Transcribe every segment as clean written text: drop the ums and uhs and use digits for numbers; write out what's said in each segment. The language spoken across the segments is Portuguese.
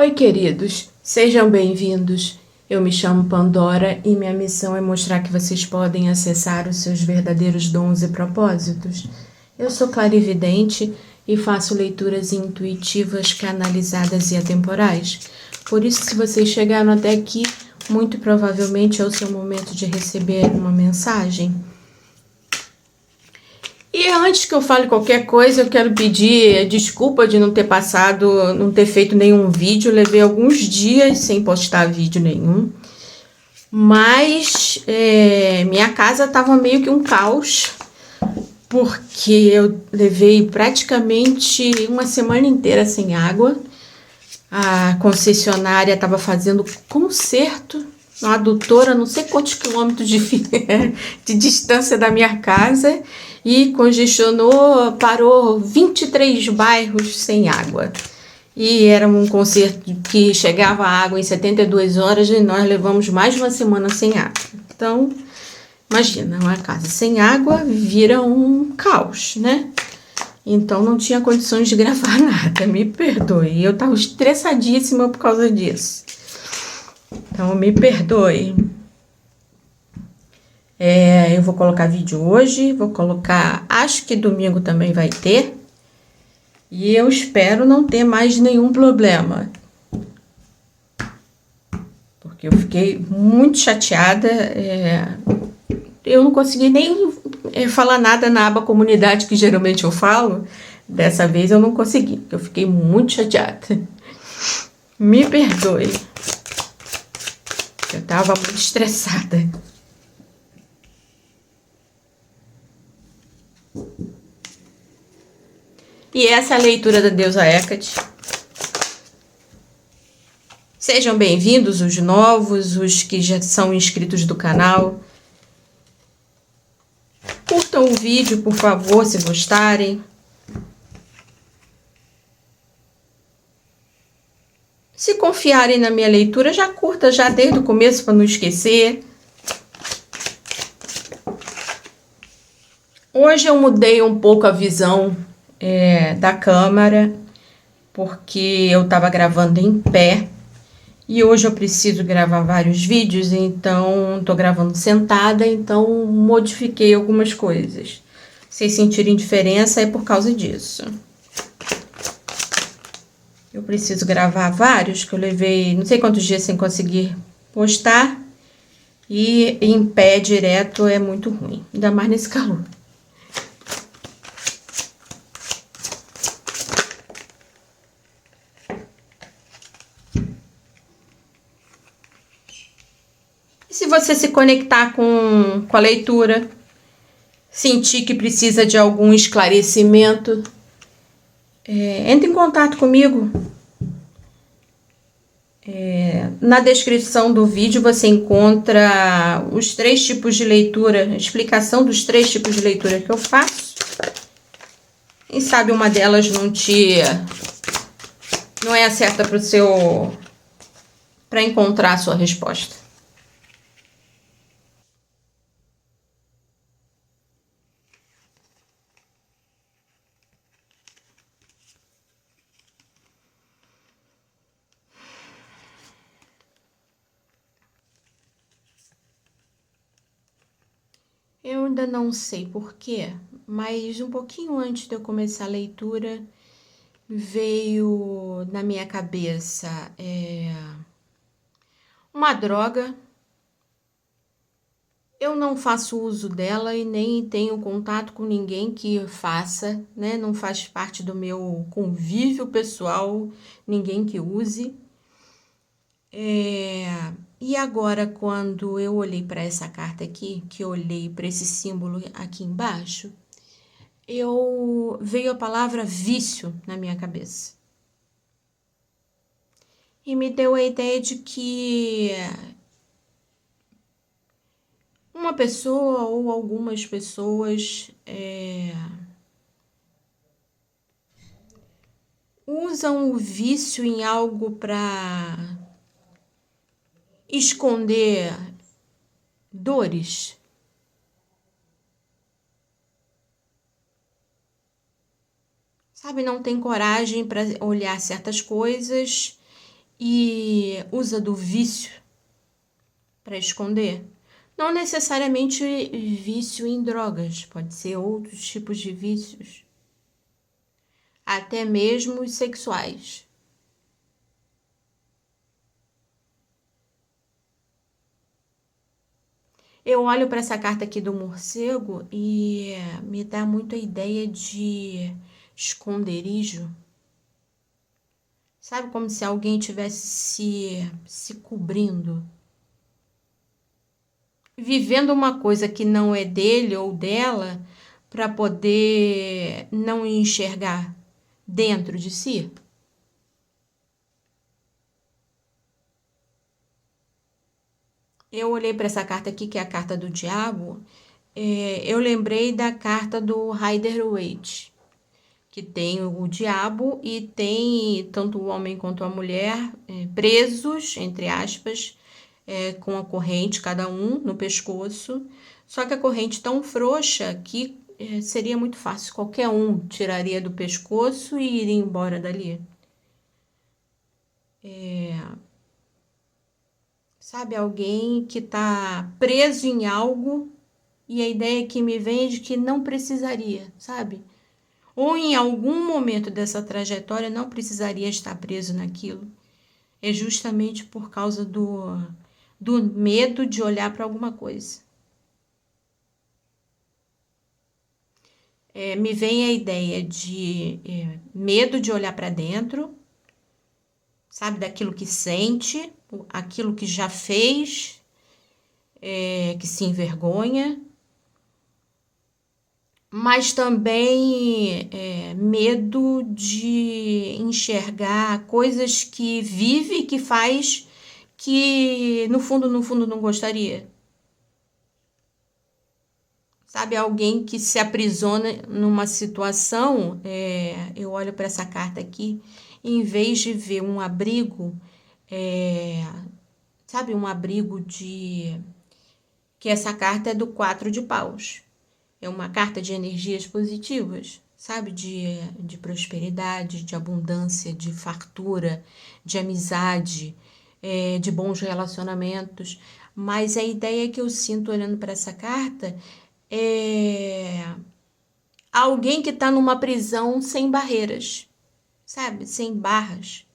Oi, queridos, sejam bem-vindos. Eu me chamo Pandora e minha missão é mostrar que vocês podem acessar os seus verdadeiros dons e propósitos. Eu sou clarividente e faço leituras intuitivas, canalizadas e atemporais. Por isso, se vocês chegaram até aqui, muito provavelmente é o seu momento de receber uma mensagem. E antes que eu fale qualquer coisa, eu quero pedir desculpa de não ter não ter feito nenhum vídeo. Eu levei alguns dias sem postar vídeo nenhum. Mas minha casa estava meio que um caos, porque eu levei praticamente uma semana inteira sem água. A concessionária estava fazendo conserto na adutora, não sei quantos quilômetros de distância da minha casa, e congestionou, parou 23 bairros sem água. E era um concerto que chegava a água em 72 horas e nós levamos mais de uma semana sem água. Então, imagina, uma casa sem água vira um caos, né? Então não tinha condições de gravar nada, me perdoe. Eu tava estressadíssima por causa disso. Então me perdoe. Eu vou colocar vídeo hoje, vou colocar, acho que domingo também vai ter. E eu espero não ter mais nenhum problema. Porque eu fiquei muito chateada. Eu não consegui nem falar nada na aba comunidade, que geralmente eu falo. Dessa vez eu não consegui, porque eu fiquei muito chateada. Me perdoe. Eu tava muito estressada. E essa é a leitura da deusa Hecate. Sejam bem-vindos os novos, os que já são inscritos do canal. Curtam o vídeo, por favor, se gostarem. Se confiarem na minha leitura, já curta já desde o começo para não esquecer. Hoje eu mudei um pouco a visão da câmera, porque eu estava gravando em pé. E hoje eu preciso gravar vários vídeos, então estou gravando sentada, então modifiquei algumas coisas. Se vocês sentirem diferença, é por causa disso. Eu preciso gravar vários, que eu levei não sei quantos dias sem conseguir postar. E em pé direto é muito ruim, ainda mais nesse calor. E se você se conectar com a leitura, sentir que precisa de algum esclarecimento, entre em contato comigo. Na descrição do vídeo você encontra os 3 tipos de leitura, a explicação dos 3 tipos de leitura que eu faço. Quem sabe uma delas não é a certa para encontrar a sua resposta. Eu ainda não sei porquê, mas um pouquinho antes de eu começar a leitura, veio na minha cabeça uma droga. Eu não faço uso dela e nem tenho contato com ninguém que faça, né? Não faz parte do meu convívio pessoal, ninguém que use. E agora, quando eu olhei para essa carta aqui, que eu olhei para esse símbolo aqui embaixo, veio a palavra vício na minha cabeça. E me deu a ideia de que uma pessoa ou algumas pessoas usam o vício em algo para esconder dores. Sabe, não tem coragem para olhar certas coisas e usa do vício para esconder. Não necessariamente vício em drogas, pode ser outros tipos de vícios, até mesmo os sexuais. Eu olho para essa carta aqui do morcego e me dá muito a ideia de esconderijo. Sabe, como se alguém tivesse se cobrindo, vivendo uma coisa que não é dele ou dela para poder não enxergar dentro de si. Eu olhei para essa carta aqui, que é a carta do diabo, eu lembrei da carta do Rider-Waite, que tem o diabo e tem tanto o homem quanto a mulher presos, entre aspas, com a corrente, cada um no pescoço. Só que a corrente tão frouxa que seria muito fácil, qualquer um tiraria do pescoço e iria embora dali. Sabe, alguém que está preso em algo e a ideia que me vem é de que não precisaria, sabe? Ou em algum momento dessa trajetória não precisaria estar preso naquilo. É justamente por causa do medo de olhar para alguma coisa. Me vem a ideia de medo de olhar para dentro, sabe, daquilo que sente, aquilo que já fez, que se envergonha, mas também medo de enxergar coisas que vive e que faz que no fundo não gostaria. Sabe, alguém que se aprisiona numa situação, eu olho para essa carta aqui, em vez de ver um abrigo, sabe, um abrigo que essa carta é do 4 de paus. É uma carta de energias positivas, sabe, de prosperidade, de abundância, de fartura, de amizade, de bons relacionamentos. Mas a ideia que eu sinto olhando para essa carta é alguém que está numa prisão sem barreiras, sabe? Sem barras.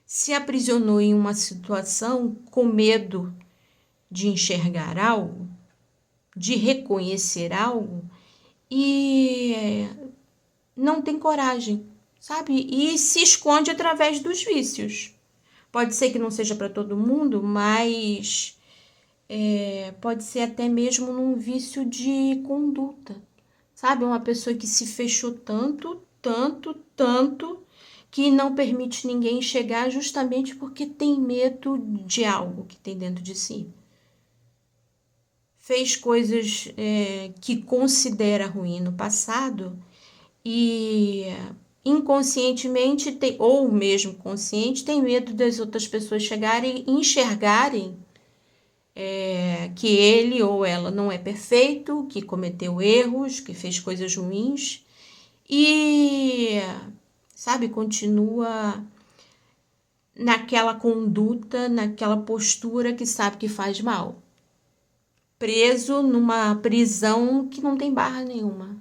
Se aprisionou em uma situação com medo de enxergar algo, de reconhecer algo e não tem coragem, sabe? E se esconde através dos vícios. Pode ser que não seja para todo mundo, mas pode ser até mesmo num vício de conduta. Sabe, uma pessoa que se fechou tanto, tanto, tanto, que não permite ninguém chegar justamente porque tem medo de algo que tem dentro de si. Fez coisas que considera ruim no passado e inconscientemente, ou mesmo consciente, tem medo das outras pessoas chegarem e enxergarem que ele ou ela não é perfeito, que cometeu erros, que fez coisas ruins e, sabe, continua naquela conduta, naquela postura que sabe que faz mal. Preso numa prisão que não tem barra nenhuma.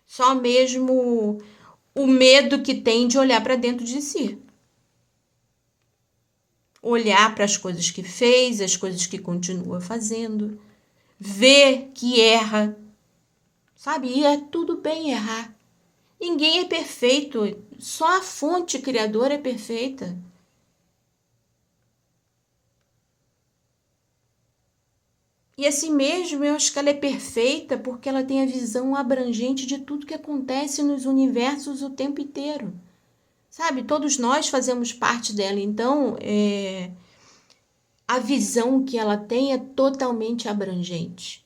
Só mesmo o medo que tem de olhar para dentro de si. Olhar para as coisas que fez, as coisas que continua fazendo, ver que erra, sabe? E é tudo bem errar. Ninguém é perfeito, só a fonte criadora é perfeita. E assim mesmo, eu acho que ela é perfeita porque ela tem a visão abrangente de tudo que acontece nos universos o tempo inteiro. Sabe, todos nós fazemos parte dela, então a visão que ela tem é totalmente abrangente.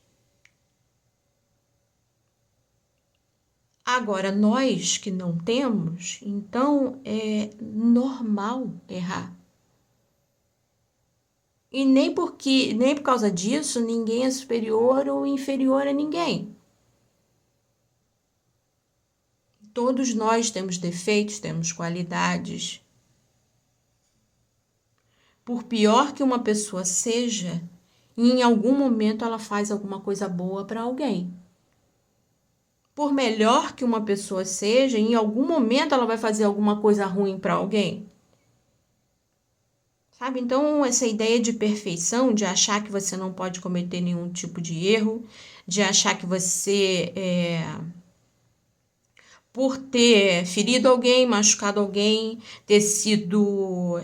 Agora, nós que não temos, então é normal errar. E nem por causa disso, ninguém é superior ou inferior a ninguém. Todos nós temos defeitos, temos qualidades, Por pior que uma pessoa seja, em algum momento ela faz alguma coisa boa para alguém. Por melhor que uma pessoa seja, em algum momento ela vai fazer alguma coisa ruim para alguém. Sabe? Então, essa ideia de perfeição, de achar que você não pode cometer nenhum tipo de erro, de achar que você, por ter ferido alguém, machucado alguém, ter sido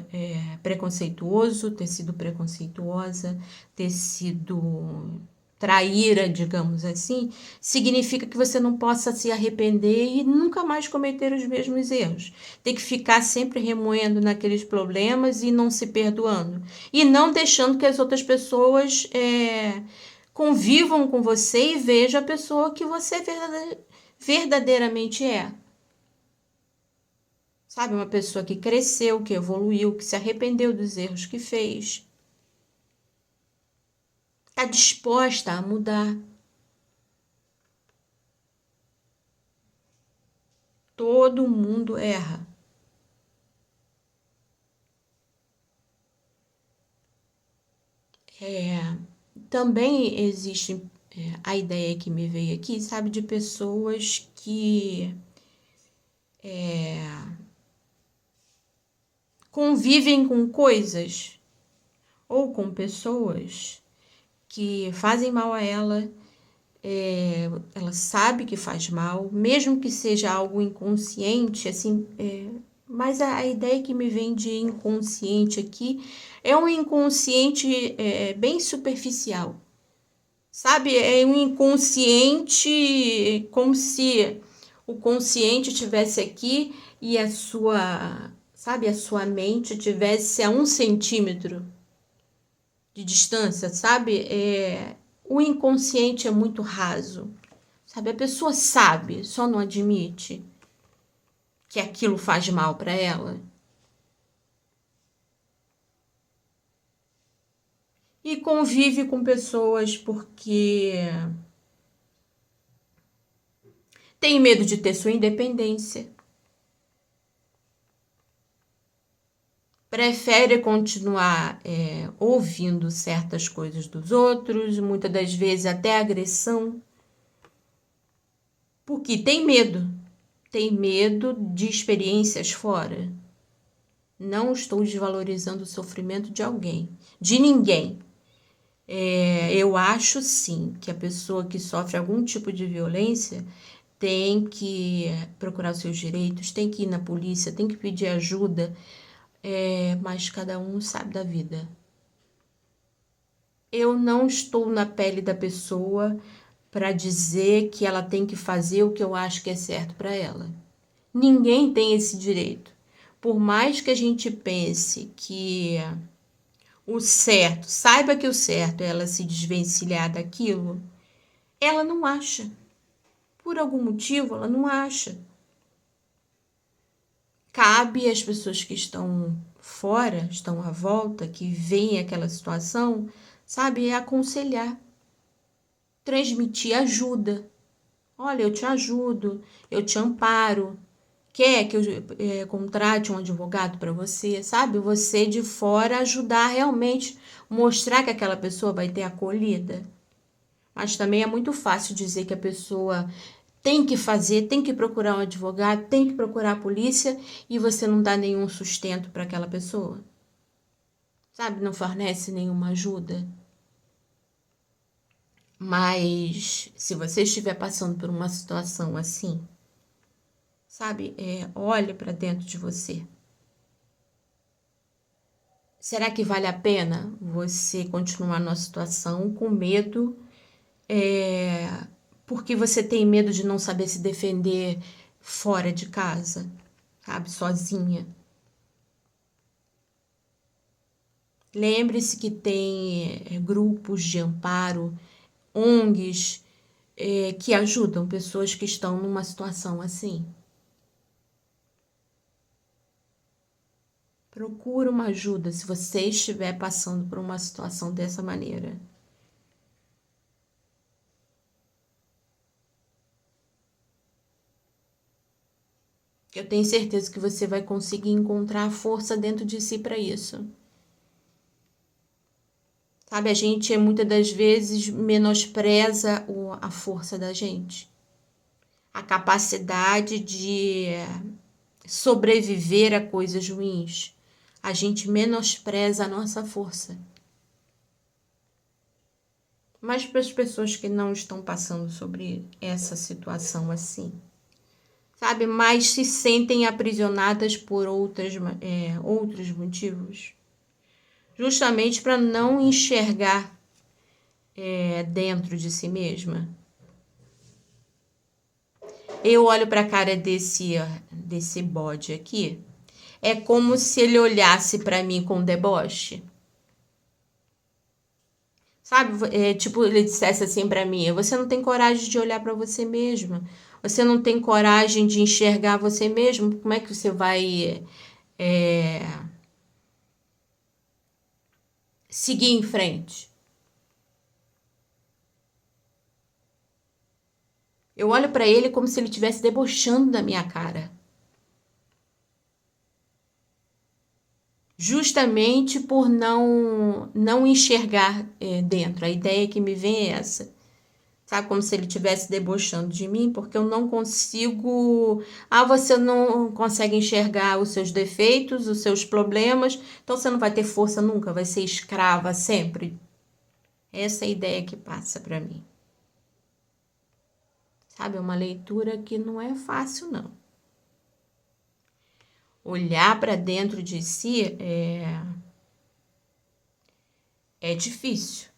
preconceituoso, ter sido preconceituosa, ter sido traíra, digamos assim, significa que você não possa se arrepender e nunca mais cometer os mesmos erros. Tem que ficar sempre remoendo naqueles problemas e não se perdoando. E não deixando que as outras pessoas convivam com você e vejam a pessoa que você verdadeiramente é. Sabe, uma pessoa que cresceu, que evoluiu, que se arrependeu dos erros que fez. Está disposta a mudar. Todo mundo erra. Também existe a ideia que me veio aqui, sabe, de pessoas que convivem com coisas ou com pessoas que fazem mal a ela. Ela sabe que faz mal, mesmo que seja algo inconsciente, assim, mas a ideia que me vem de inconsciente aqui é um inconsciente bem superficial, sabe? É um inconsciente como se o consciente tivesse aqui e a sua, sabe, a sua mente tivesse a 1 centímetro de distância, sabe? O inconsciente é muito raso, sabe? A pessoa sabe, só não admite que aquilo faz mal para ela. E convive com pessoas porque tem medo de ter sua independência. Prefere continuar ouvindo certas coisas dos outros, muitas das vezes até agressão, porque tem medo de experiências fora. Não estou desvalorizando o sofrimento de alguém, de ninguém. Eu acho sim que a pessoa que sofre algum tipo de violência tem que procurar os seus direitos, tem que ir na polícia, tem que pedir ajuda, mas cada um sabe da vida. Eu não estou na pele da pessoa para dizer que ela tem que fazer o que eu acho que é certo para ela. Ninguém tem esse direito. Por mais que a gente pense que o certo, saiba que o certo é ela se desvencilhar daquilo, ela não acha. Por algum motivo, ela não acha. Cabe às pessoas que estão fora, estão à volta, que veem aquela situação, sabe, é aconselhar, transmitir ajuda. Olha, eu te ajudo, eu te amparo. Quer que eu contrate um advogado para você, sabe? Você de fora ajudar realmente, mostrar que aquela pessoa vai ter acolhida. Mas também é muito fácil dizer que a pessoa tem que fazer, tem que procurar um advogado, tem que procurar a polícia e você não dá nenhum sustento para aquela pessoa. Sabe? Não fornece nenhuma ajuda. Mas se você estiver passando por uma situação assim, sabe? Olhe para dentro de você. Será que vale a pena você continuar numa situação com medo, porque você tem medo de não saber se defender fora de casa, sabe? Sozinha. Lembre-se que tem grupos de amparo, ONGs, que ajudam pessoas que estão numa situação assim. Procura uma ajuda se você estiver passando por uma situação dessa maneira. Eu tenho certeza que você vai conseguir encontrar força dentro de si para isso. Sabe, a gente muitas das vezes menospreza a força da gente, a capacidade de sobreviver a coisas ruins. A gente menospreza a nossa força. Mas para as pessoas que não estão passando sobre essa situação assim, sabe, mas se sentem aprisionadas por outros motivos, justamente para não enxergar dentro de si mesma. Eu olho para a cara desse bode aqui, é como se ele olhasse para mim com deboche. Sabe, tipo, ele dissesse assim para mim: você não tem coragem de olhar para você mesma, você não tem coragem de enxergar você mesmo, como é que você vai seguir em frente? Eu olho para ele como se ele estivesse debochando da minha cara. Justamente por não enxergar dentro. A ideia que me vem é essa. Sabe, como se ele estivesse debochando de mim, porque eu não consigo. Ah, você não consegue enxergar os seus defeitos, os seus problemas, então você não vai ter força nunca, vai ser escrava sempre. Essa é a ideia que passa para mim. Sabe, é uma leitura que não é fácil, não. Olhar para dentro de si é difícil.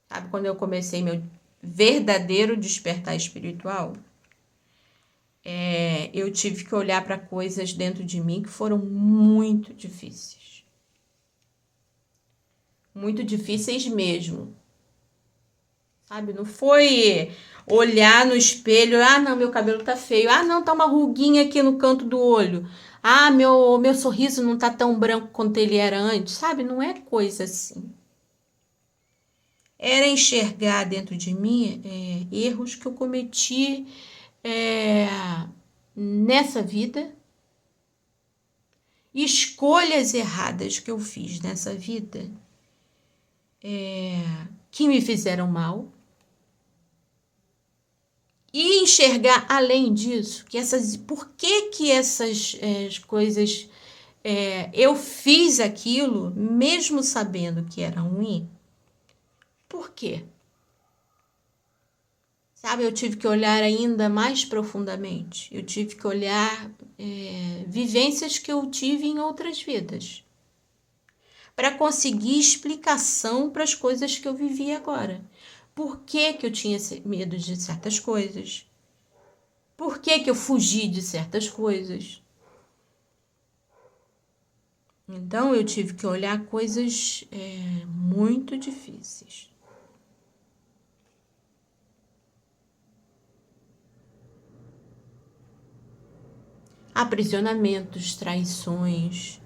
Sabe, quando eu comecei meu verdadeiro despertar espiritual, eu tive que olhar para coisas dentro de mim que foram muito difíceis. Muito difíceis mesmo. Sabe, não foi olhar no espelho, ah, não, meu cabelo tá feio, ah, não, tá uma ruguinha aqui no canto do olho, ah, meu sorriso não tá tão branco quanto ele era antes, sabe, não é coisa assim. Era enxergar dentro de mim erros que eu cometi nessa vida, escolhas erradas que eu fiz nessa vida, que me fizeram mal. E enxergar além disso, por que essas coisas, eu fiz aquilo mesmo sabendo que era ruim? Por quê? Sabe, eu tive que olhar ainda mais profundamente. Eu tive que olhar vivências que eu tive em outras vidas, para conseguir explicação para as coisas que eu vivi agora. Por que eu tinha medo de certas coisas? Por que eu fugi de certas coisas? Então eu tive que olhar coisas muito difíceis. Aprisionamentos, traições.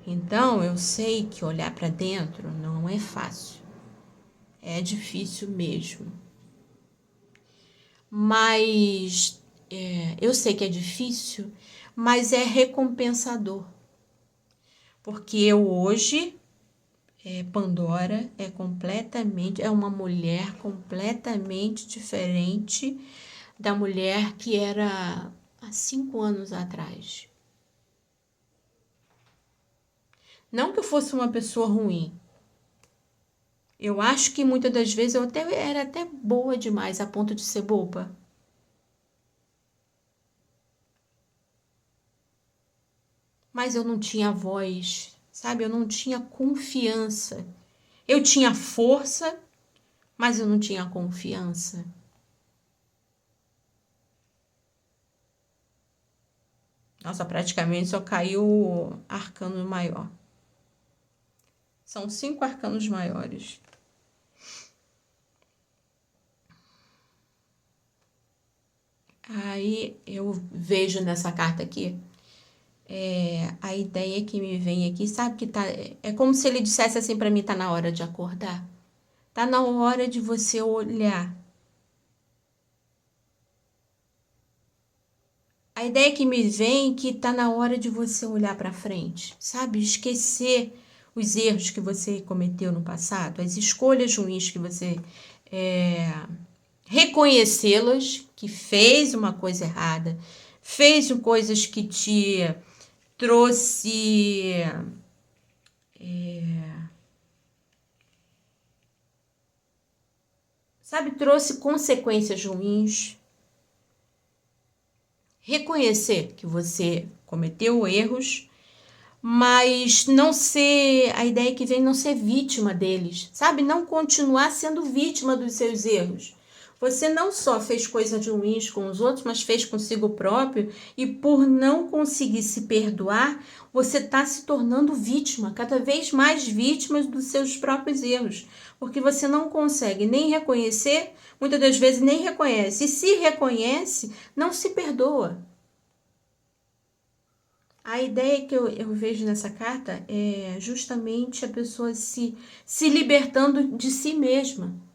Então eu sei que olhar para dentro não é fácil. É difícil mesmo. Mas eu sei que é difícil, mas é recompensador. Porque eu hoje, Pandora, é uma mulher completamente diferente da mulher que era há 5 anos atrás. Não que eu fosse uma pessoa ruim. Eu acho que muitas das vezes eu era até boa demais a ponto de ser boba. Mas eu não tinha voz, sabe? Eu não tinha confiança. Eu tinha força, mas eu não tinha confiança. Nossa, praticamente só caiu o arcano maior. São 5 arcanos maiores. Aí eu vejo nessa carta aqui, a ideia que me vem aqui, sabe que tá, é como se ele dissesse assim para mim, tá na hora de acordar. Tá na hora de você olhar A ideia que me vem é que tá na hora de você olhar para frente, sabe? Esquecer os erros que você cometeu no passado, as escolhas ruins que você reconhecê-las, que fez uma coisa errada, fez coisas que te trouxe trouxe consequências ruins. Reconhecer que você cometeu erros, mas não ser, a ideia que vem, não ser vítima deles, sabe? Não continuar sendo vítima dos seus erros. Você não só fez coisas ruins com os outros, mas fez consigo próprio, e por não conseguir se perdoar, você está se tornando vítima, cada vez mais vítima dos seus próprios erros, porque você não consegue nem reconhecer, muitas das vezes nem reconhece, e se reconhece, não se perdoa. A ideia que eu vejo nessa carta é justamente a pessoa se libertando de si mesma.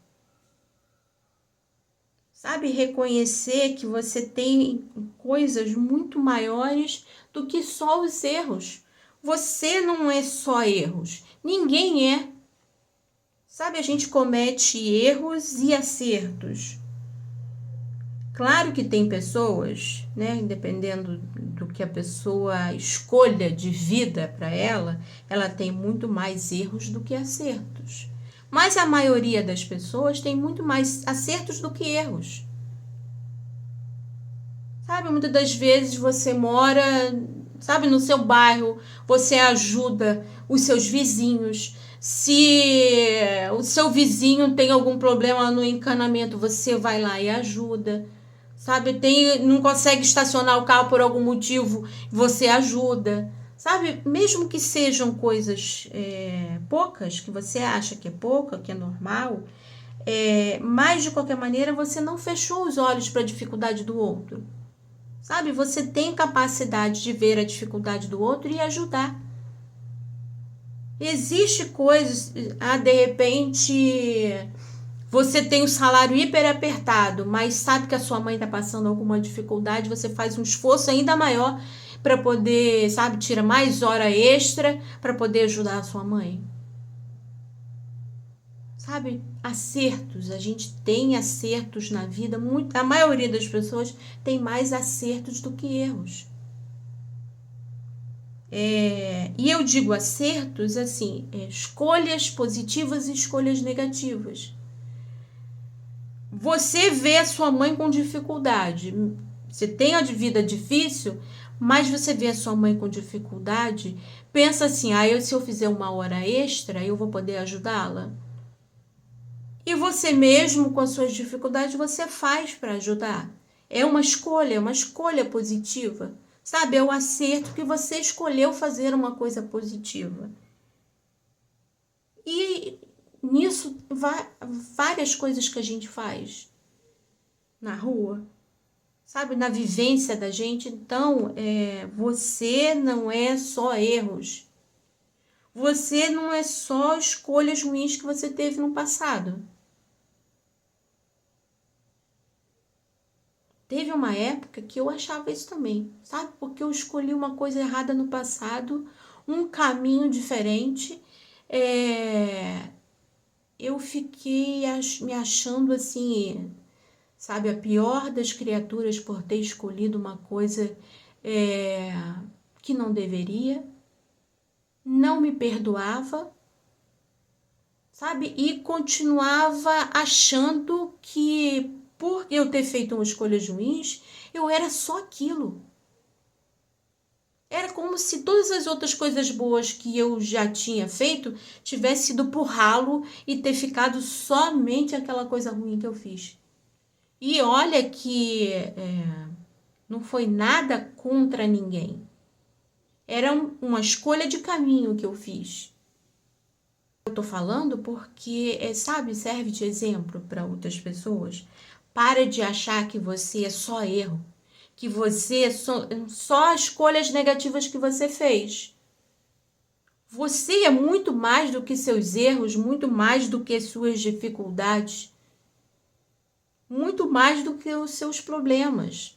Sabe, reconhecer que você tem coisas muito maiores do que só os erros. Você não é só erros, ninguém é. Sabe, a gente comete erros e acertos. Claro que tem pessoas, né, dependendo do que a pessoa escolha de vida para ela, ela tem muito mais erros do que acertos. Mas a maioria das pessoas tem muito mais acertos do que erros. Sabe, muitas das vezes você mora, sabe, no seu bairro, você ajuda os seus vizinhos. Se o seu vizinho tem algum problema no encanamento, você vai lá e ajuda. Sabe, não consegue estacionar o carro por algum motivo, você ajuda. Sabe, mesmo que sejam coisas poucas, que você acha que é pouca, que é normal, mas de qualquer maneira você não fechou os olhos para a dificuldade do outro. Sabe, você tem capacidade de ver a dificuldade do outro e ajudar. Existe coisas, de repente você tem o salário hiper apertado, mas sabe que a sua mãe está passando alguma dificuldade, você faz um esforço ainda maior para poder, sabe, tira mais hora extra para poder ajudar a sua mãe. Sabe, acertos, a gente tem acertos na vida, a maioria das pessoas tem mais acertos do que erros. E eu digo acertos assim, escolhas positivas e escolhas negativas. Você vê a sua mãe com dificuldade, você tem a vida difícil, mas você vê a sua mãe com dificuldade, pensa assim, se eu fizer uma hora extra, eu vou poder ajudá-la. E você mesmo, com as suas dificuldades, você faz para ajudar. É uma escolha positiva. Sabe, é o acerto que você escolheu fazer uma coisa positiva. E nisso, várias coisas que a gente faz na rua, sabe, na vivência da gente. Então, você não é só erros. Você não é só escolhas ruins que você teve no passado. Teve uma época que eu achava isso também, sabe? Porque eu escolhi uma coisa errada no passado, um caminho diferente. Eu fiquei me achando assim, sabe, a pior das criaturas por ter escolhido uma coisa que não deveria. Não me perdoava, sabe? E continuava achando que por eu ter feito uma escolha ruins, eu era só aquilo. Era como se todas as outras coisas boas que eu já tinha feito tivesse ido pro ralo e ter ficado somente aquela coisa ruim que eu fiz. E olha que não foi nada contra ninguém. Era uma escolha de caminho que eu fiz. Eu tô falando porque, sabe, serve de exemplo para outras pessoas. Para de achar que você é só erro, que você é só escolhas negativas que você fez. Você é muito mais do que seus erros, muito mais do que suas dificuldades, muito mais do que os seus problemas.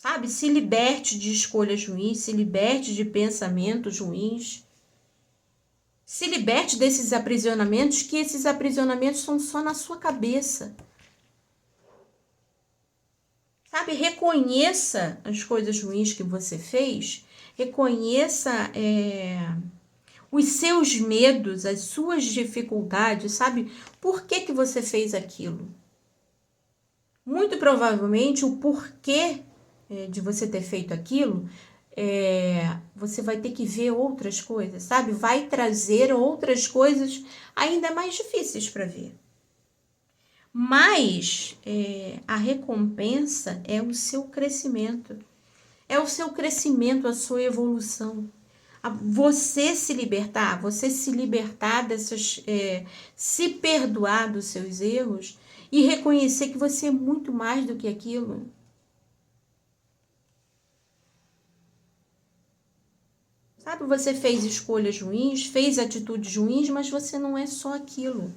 sabe? Se liberte de escolhas ruins, se liberte de pensamentos ruins. Se liberte desses aprisionamentos, que esses aprisionamentos são só na sua cabeça. Sabe? Reconheça as coisas ruins que você fez, reconheça os seus medos, as suas dificuldades, sabe? Por que você fez aquilo? Muito provavelmente o porquê de você ter feito aquilo, você vai ter que ver outras coisas, sabe? Vai trazer outras coisas ainda mais difíceis para ver. Mas a recompensa é o seu crescimento. É o seu crescimento, a sua evolução. Você se libertar dessas, se perdoar dos seus erros e reconhecer que você é muito mais do que aquilo. Sabe, você fez escolhas ruins, fez atitudes ruins, mas você não é só aquilo.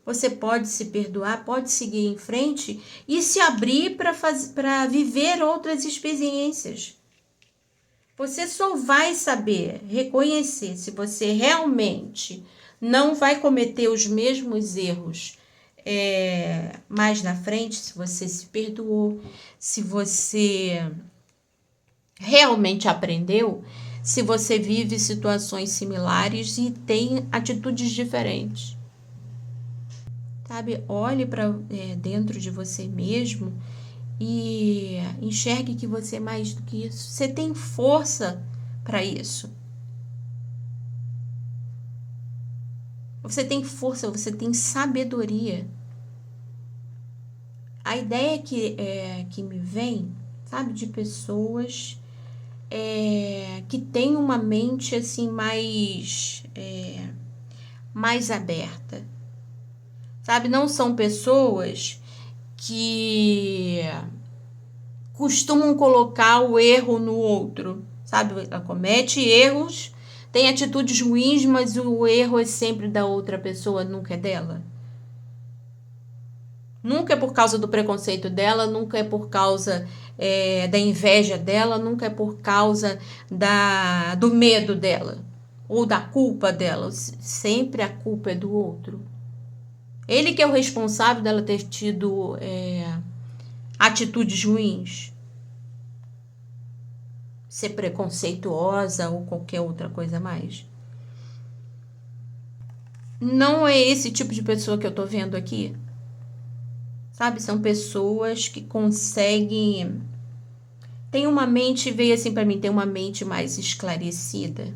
Você pode se perdoar, pode seguir em frente e se abrir para viver outras experiências. Você só vai saber reconhecer se você realmente não vai cometer os mesmos erros mais na frente, se você se perdoou, se você realmente aprendeu, se você vive situações similares e tem atitudes diferentes. Sabe, olhe para dentro de você mesmo e enxergue que você é mais do que isso. Você tem força para isso. Você tem força, você tem sabedoria. A ideia que me vem, sabe, de pessoas que têm uma mente assim mais aberta. Sabe, não são pessoas que costumam colocar o erro no outro, sabe? Ela comete erros, tem atitudes ruins, mas o erro é sempre da outra pessoa, nunca é dela. Nunca é por causa do preconceito dela, nunca é por causa da inveja dela, nunca é por causa do medo dela ou da culpa dela. Sempre a culpa é do outro. Ele que é o responsável dela ter tido atitudes ruins. Ser preconceituosa ou qualquer outra coisa mais. Não é esse tipo de pessoa que eu tô vendo aqui. Sabe, são pessoas que conseguem... Tem uma mente, veio assim pra mim, tem uma mente mais esclarecida.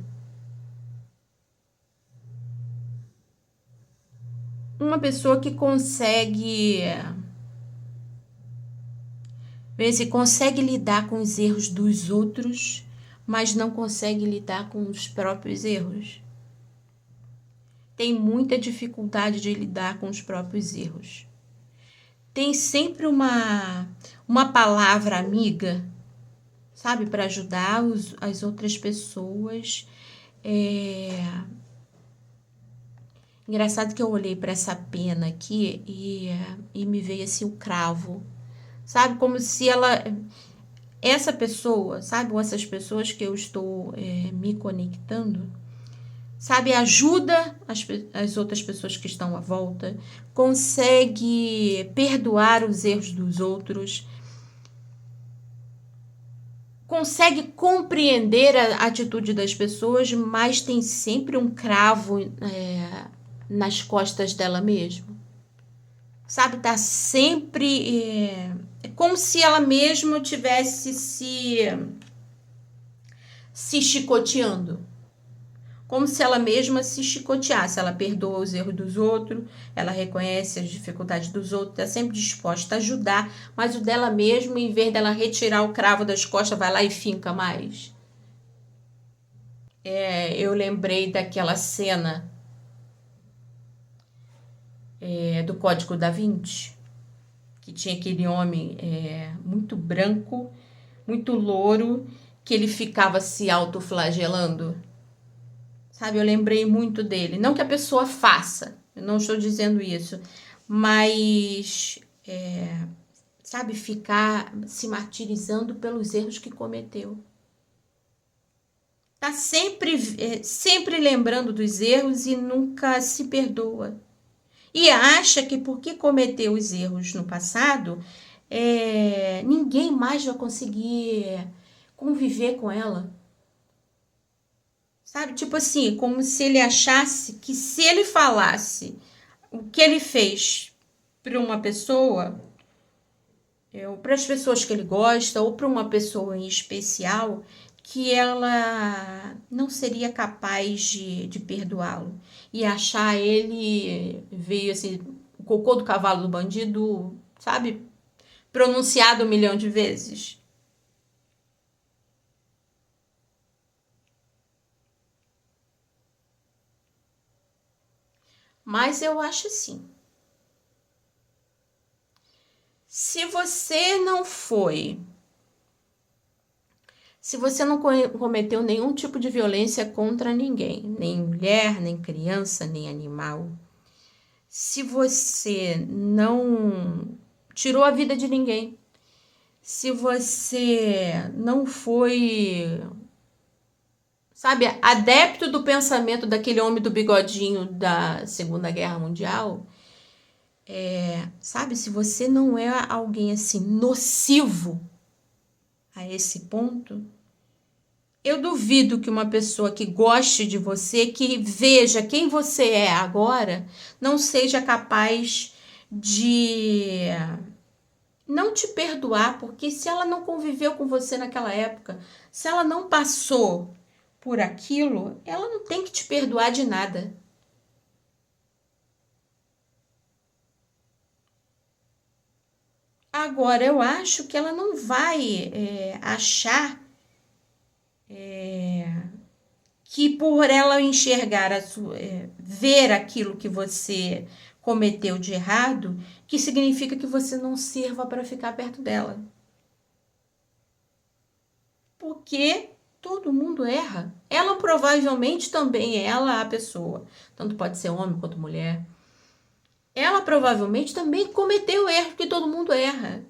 Uma pessoa que consegue lidar com os erros dos outros, mas não consegue lidar com os próprios erros. Tem muita dificuldade de lidar com os próprios erros. Tem sempre uma palavra amiga, sabe, para ajudar as outras pessoas. Engraçado que eu olhei para essa pena aqui e me veio assim o cravo. Sabe, como se essa pessoa, sabe, ou essas pessoas que eu estou me conectando, sabe, ajuda as outras pessoas que estão à volta, consegue perdoar os erros dos outros, consegue compreender a atitude das pessoas, mas tem sempre um cravo nas costas dela mesma. Sabe, tá sempre... É como se ela mesma tivesse se chicoteando. Como se ela mesma se chicoteasse. Ela perdoa os erros dos outros, ela reconhece as dificuldades dos outros, está sempre disposta a ajudar, mas o dela mesma, em vez dela retirar o cravo das costas, vai lá e finca mais. Eu lembrei daquela cena do Código da Vinci, que tinha aquele homem muito branco, muito louro, que ele ficava se autoflagelando. Sabe, eu lembrei muito dele. Não que a pessoa faça, eu não estou dizendo isso, mas sabe, ficar se martirizando pelos erros que cometeu. Tá sempre lembrando dos erros e nunca se perdoa. E acha que porque cometeu os erros no passado, ninguém mais vai conseguir conviver com ela. Sabe? Tipo assim, como se ele achasse que se ele falasse o que ele fez para uma pessoa, ou para as pessoas que ele gosta, ou para uma pessoa em especial, que ela não seria capaz de perdoá-lo. E achar ele, veio assim, o cocô do cavalo do bandido, sabe? Pronunciado 1 milhão de vezes. Mas eu acho assim. Se você não foi, se você não cometeu nenhum tipo de violência contra ninguém, nem mulher, nem criança, nem animal, se você não tirou a vida de ninguém, se você não foi, sabe, adepto do pensamento daquele homem do bigodinho da Segunda Guerra Mundial, sabe, se você não é alguém assim nocivo a esse ponto, eu duvido que uma pessoa que goste de você, que veja quem você é agora, não seja capaz de não te perdoar, porque se ela não conviveu com você naquela época, se ela não passou por aquilo, ela não tem que te perdoar de nada. Agora, eu acho que ela não vai achar que por ela enxergar ver aquilo que você cometeu de errado, que significa que você não sirva para ficar perto dela. Porque todo mundo erra. Ela provavelmente também é ela a pessoa, tanto pode ser homem quanto mulher. Ela provavelmente também cometeu erro, porque todo mundo erra.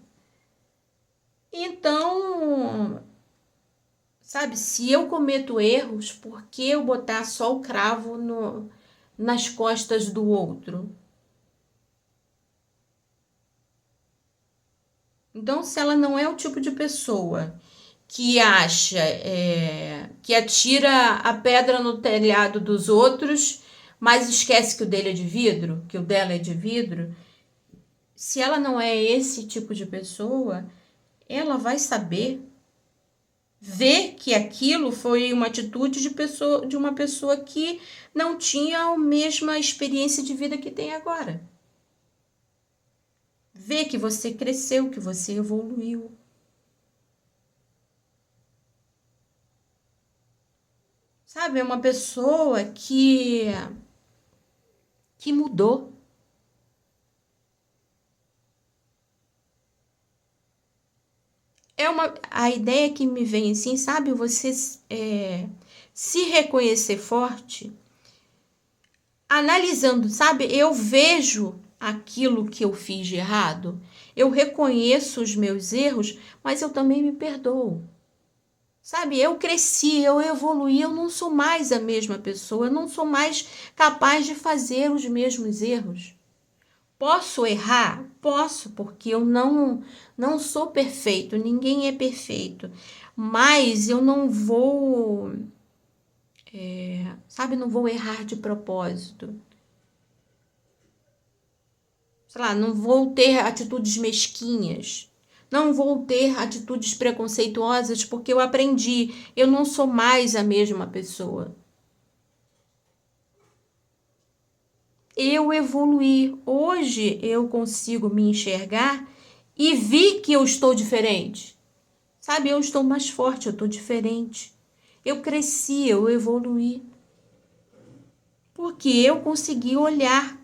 Então, sabe, se eu cometo erros, por que eu botar só o cravo nas costas do outro? Então, se ela não é o tipo de pessoa que acha, que atira a pedra no telhado dos outros, mas esquece que o dele é de vidro, que o dela é de vidro, se ela não é esse tipo de pessoa, ela vai saber ver que aquilo foi uma atitude de uma pessoa que não tinha a mesma experiência de vida que tem agora. Ver que você cresceu, que você evoluiu. Sabe, é uma pessoa que mudou. A ideia que me vem assim, sabe, você se reconhecer forte, analisando, sabe, eu vejo aquilo que eu fiz de errado, eu reconheço os meus erros, mas eu também me perdoo. Sabe, eu cresci, eu evoluí, eu não sou mais a mesma pessoa, eu não sou mais capaz de fazer os mesmos erros. Posso errar? Posso, porque eu não sou perfeito, ninguém é perfeito. Mas eu não vou, sabe, não vou errar de propósito. Sei lá, não vou ter atitudes mesquinhas. Não vou ter atitudes preconceituosas porque eu aprendi, eu não sou mais a mesma pessoa. Eu evoluí. Hoje eu consigo me enxergar e vi que eu estou diferente. Sabe, eu estou mais forte, eu estou diferente. Eu cresci, eu evoluí. Porque eu consegui olhar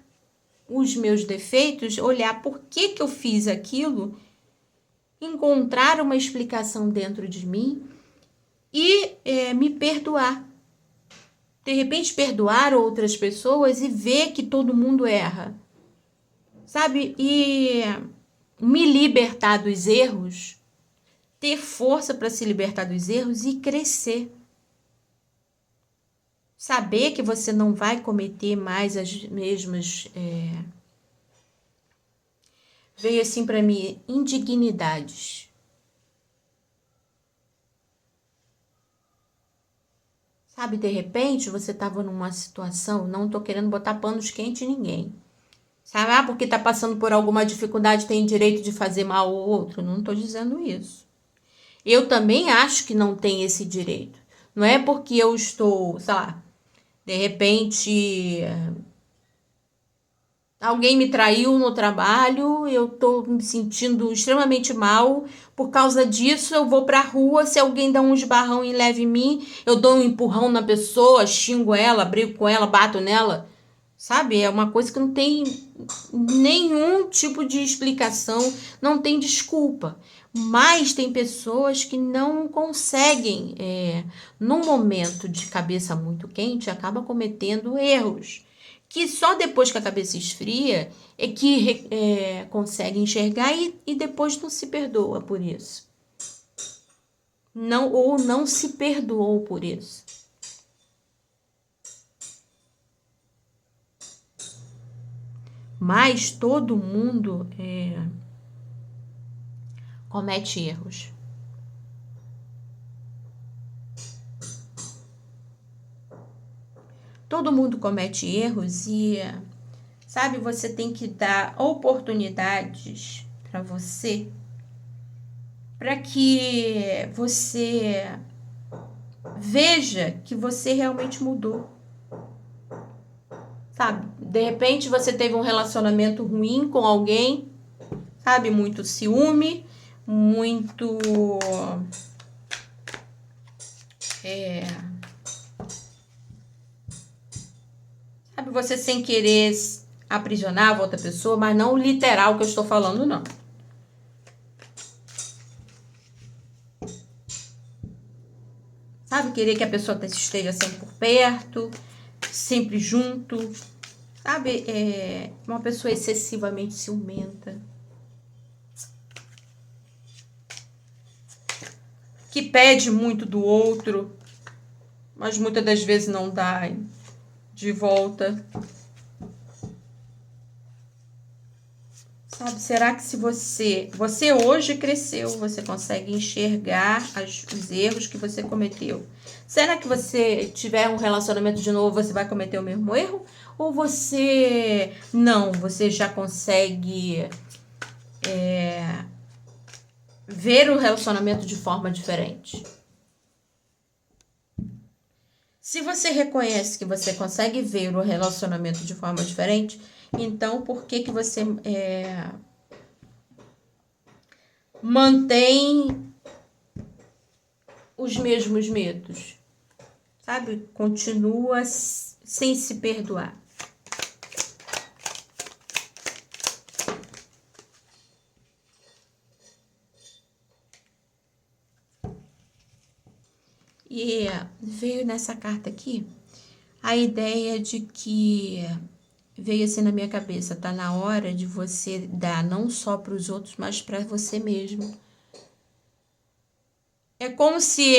os meus defeitos, olhar por que eu fiz aquilo, encontrar uma explicação dentro de mim e me perdoar. De repente, perdoar outras pessoas e ver que todo mundo erra. Sabe? E me libertar dos erros, ter força para se libertar dos erros e crescer. Saber que você não vai cometer mais as mesmas... Veio assim para mim, indignidades. Sabe, de repente você estava numa situação, não tô querendo botar panos quentes em ninguém. Sabe, porque tá passando por alguma dificuldade, tem direito de fazer mal ao outro. Não tô dizendo isso. Eu também acho que não tem esse direito. Não é porque eu estou, sei lá, de repente alguém me traiu no trabalho, eu tô me sentindo extremamente mal. Por causa disso, eu vou pra rua. Se alguém dá um esbarrão e leva em mim, eu dou um empurrão na pessoa, xingo ela, brigo com ela, bato nela. Sabe? É uma coisa que não tem nenhum tipo de explicação, não tem desculpa. Mas tem pessoas que não conseguem, num momento de cabeça muito quente, acaba cometendo erros. Que só depois que a cabeça esfria é que consegue enxergar e depois não se perdoa por isso. Não, ou não se perdoou por isso. Mas todo mundo comete erros. Todo mundo comete erros e, sabe, você tem que dar oportunidades para você, para que você veja que você realmente mudou. Sabe, de repente você teve um relacionamento ruim com alguém, sabe, muito ciúme, muito sabe, você sem querer aprisionar a outra pessoa, mas não literal que eu estou falando, não. Sabe, querer que a pessoa esteja sempre por perto, sempre junto. Sabe, uma pessoa excessivamente ciumenta. Que pede muito do outro, mas muitas das vezes não dá de volta. Sabe, será que se você hoje cresceu, você consegue enxergar os erros que você cometeu? Será que você tiver um relacionamento de novo, você vai cometer o mesmo erro? Ou você você já consegue ver o relacionamento de forma diferente? Se você reconhece que você consegue ver o relacionamento de forma diferente, então por que você mantém os mesmos medos? Sabe? Continua sem se perdoar. E veio nessa carta aqui a ideia de que veio assim na minha cabeça, tá na hora de você dar não só para os outros, mas para você mesmo. É como se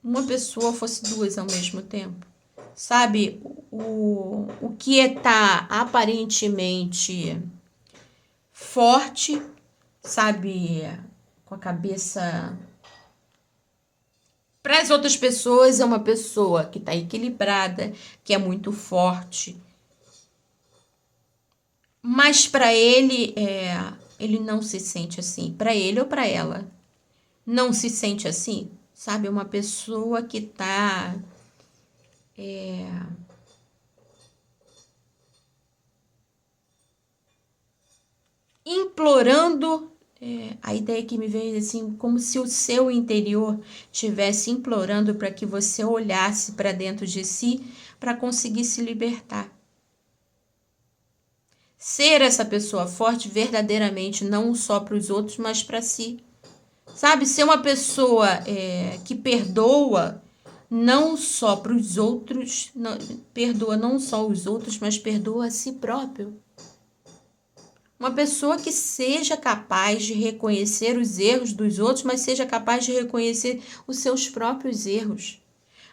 uma pessoa fosse duas ao mesmo tempo. Sabe, o que tá aparentemente forte, sabe, com a cabeça para as outras pessoas é uma pessoa que está equilibrada, que é muito forte. Mas para ele, ele não se sente assim. Para ele ou para ela, não se sente assim. Sabe, uma pessoa que está implorando. A ideia que me veio assim, como se o seu interior estivesse implorando para que você olhasse para dentro de si para conseguir se libertar. Ser essa pessoa forte verdadeiramente, não só para os outros, mas para si. Sabe, ser uma pessoa que perdoa não só para os outros, perdoa não só os outros, mas perdoa a si próprio. Uma pessoa que seja capaz de reconhecer os erros dos outros, mas seja capaz de reconhecer os seus próprios erros.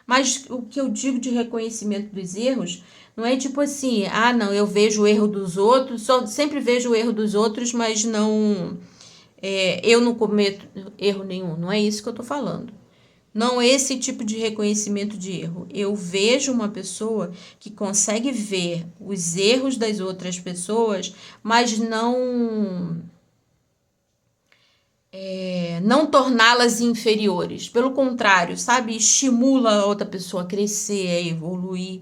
Mas o que eu digo de reconhecimento dos erros não é tipo assim, não, eu vejo o erro dos outros, sempre vejo o erro dos outros, mas não, eu não cometo erro nenhum. Não é isso que eu estou falando. Não é esse tipo de reconhecimento de erro. Eu vejo uma pessoa que consegue ver os erros das outras pessoas, mas não torná-las inferiores. Pelo contrário, sabe? Estimula a outra pessoa a crescer, a evoluir.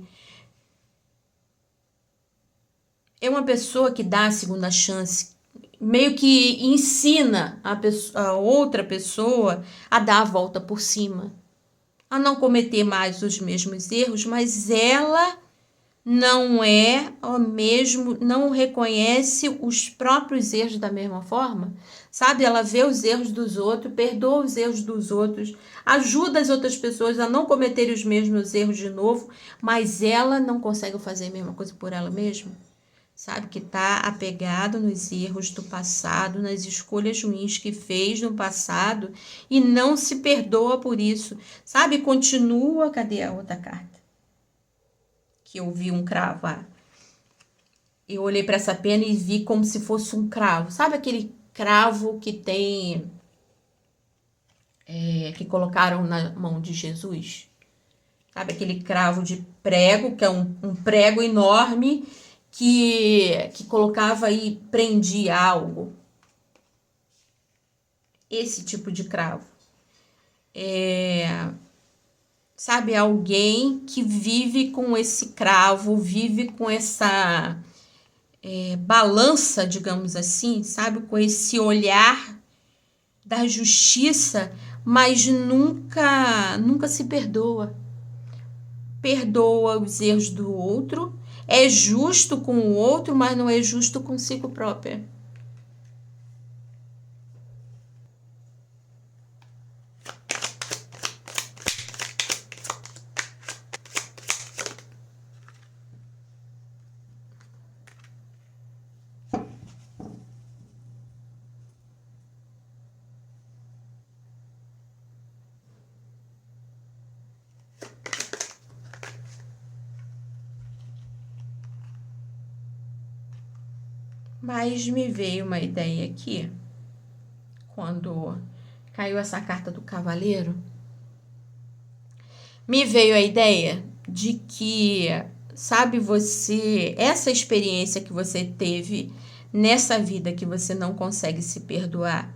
É uma pessoa que dá a segunda chance, meio que ensina a outra pessoa a dar a volta por cima, a não cometer mais os mesmos erros, mas ela não é o mesmo, não reconhece os próprios erros da mesma forma, sabe? Ela vê os erros dos outros, perdoa os erros dos outros, ajuda as outras pessoas a não cometerem os mesmos erros de novo, mas ela não consegue fazer a mesma coisa por ela mesma. Sabe, que está apegado nos erros do passado, nas escolhas ruins que fez no passado e não se perdoa por isso. Sabe, continua, cadê a outra carta? Que eu vi um cravo. Eu olhei para essa pena e vi como se fosse um cravo. Sabe aquele cravo que tem, que colocaram na mão de Jesus? Sabe aquele cravo de prego, que é um prego enorme, que colocava e prendia algo. Esse tipo de cravo. Sabe, alguém que vive com esse cravo, vive com essa balança, digamos assim, sabe, com esse olhar da justiça, mas nunca se perdoa. Perdoa os erros do outro, é justo com o outro, mas não é justo consigo própria. Mas me veio uma ideia aqui, quando caiu essa carta do cavaleiro, me veio a ideia de que, sabe, essa experiência que você teve nessa vida que você não consegue se perdoar,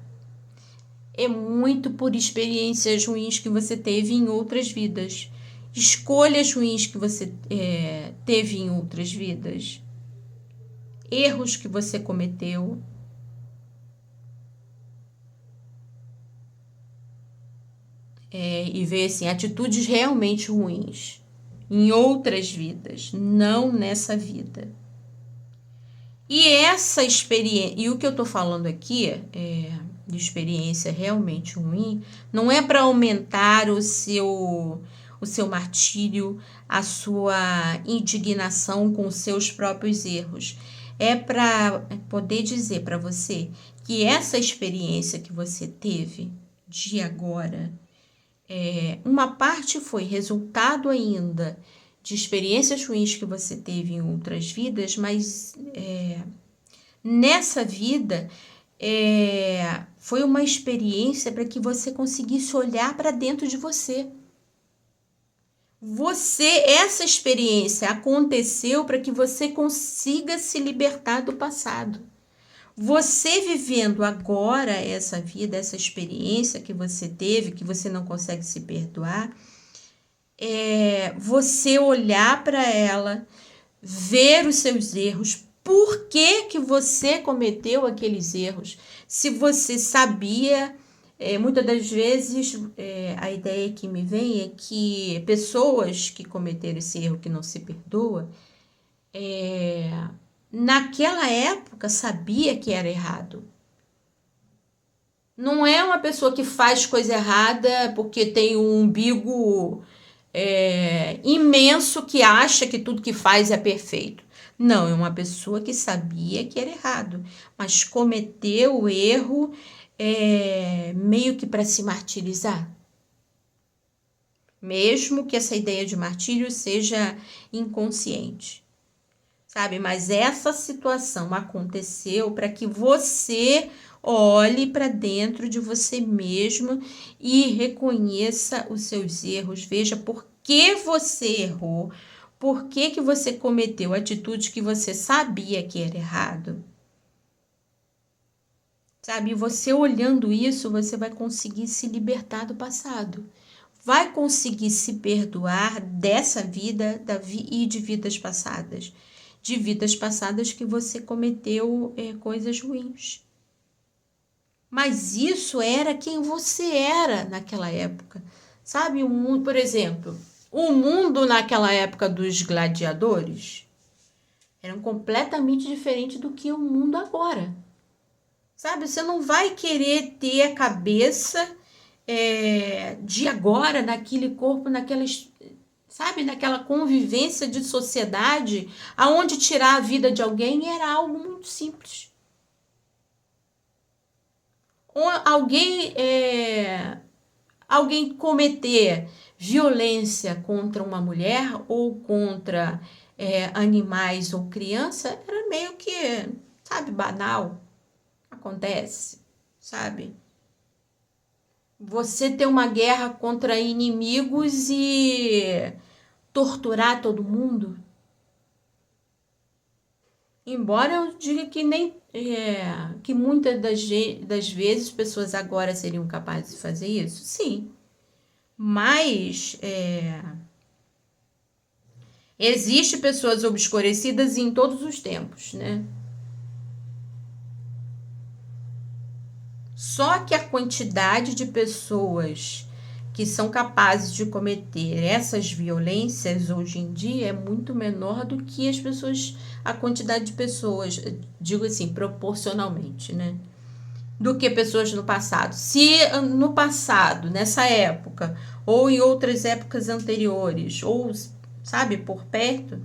é muito por experiências ruins que você teve em outras vidas, escolhas ruins que você teve em outras vidas, erros que você cometeu. E ver assim, atitudes realmente ruins em outras vidas, não nessa vida. E essa experiência, e o que eu tô falando aqui de experiência realmente ruim, não é para aumentar o seu martírio, a sua indignação com os seus próprios erros. É para poder dizer para você que essa experiência que você teve de agora, uma parte foi resultado ainda de experiências ruins que você teve em outras vidas, mas nessa vida foi uma experiência para que você conseguisse olhar para dentro de você. Essa experiência aconteceu para que você consiga se libertar do passado. Você vivendo agora essa vida, essa experiência que você teve, que você não consegue se perdoar, você olhar para ela, ver os seus erros, por que você cometeu aqueles erros, se você sabia. Muitas das vezes a ideia que me vem é que pessoas que cometeram esse erro que não se perdoa, naquela época sabia que era errado. Não é uma pessoa que faz coisa errada porque tem um umbigo imenso que acha que tudo que faz é perfeito. Não, é uma pessoa que sabia que era errado, mas cometeu o erro meio que para se martirizar. Mesmo que essa ideia de martírio seja inconsciente, sabe? Mas essa situação aconteceu para que você olhe para dentro de você mesmo e reconheça os seus erros, veja por que você errou, por que você cometeu atitude que você sabia que era errado. Sabe, e você olhando isso, você vai conseguir se libertar do passado. Vai conseguir se perdoar dessa vida e de vidas passadas. De vidas passadas que você cometeu coisas ruins. Mas isso era quem você era naquela época. Sabe, o mundo, por exemplo, o mundo naquela época dos gladiadores era completamente diferente do que o mundo agora. Sabe, você não vai querer ter a cabeça de agora, naquele corpo, sabe, naquela convivência de sociedade, aonde tirar a vida de alguém era algo muito simples. Ou alguém cometer violência contra uma mulher ou contra animais ou criança era meio que, sabe, banal. Acontece, sabe? Você ter uma guerra contra inimigos e torturar todo mundo. Embora eu diga que nem que muitas das vezes pessoas agora seriam capazes de fazer isso, sim. Mas existe pessoas obscurecidas em todos os tempos, né? Só que a quantidade de pessoas que são capazes de cometer essas violências hoje em dia é muito menor do que a quantidade de pessoas, digo assim, proporcionalmente, né? Do que pessoas no passado. Se no passado, nessa época, ou em outras épocas anteriores, ou, sabe, por perto,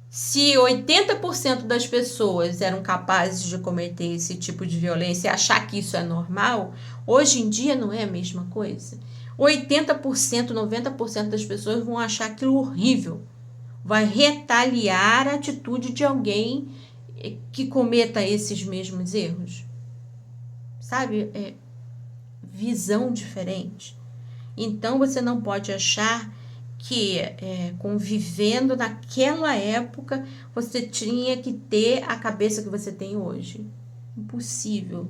se 80% das pessoas eram capazes de cometer esse tipo de violência e achar que isso é normal, hoje em dia não é a mesma coisa. 80%, 90% das pessoas vão achar aquilo horrível. Vai retaliar a atitude de alguém que cometa esses mesmos erros. Sabe? É visão diferente. Então você não pode achar que convivendo naquela época você tinha que ter a cabeça que você tem hoje. Impossível.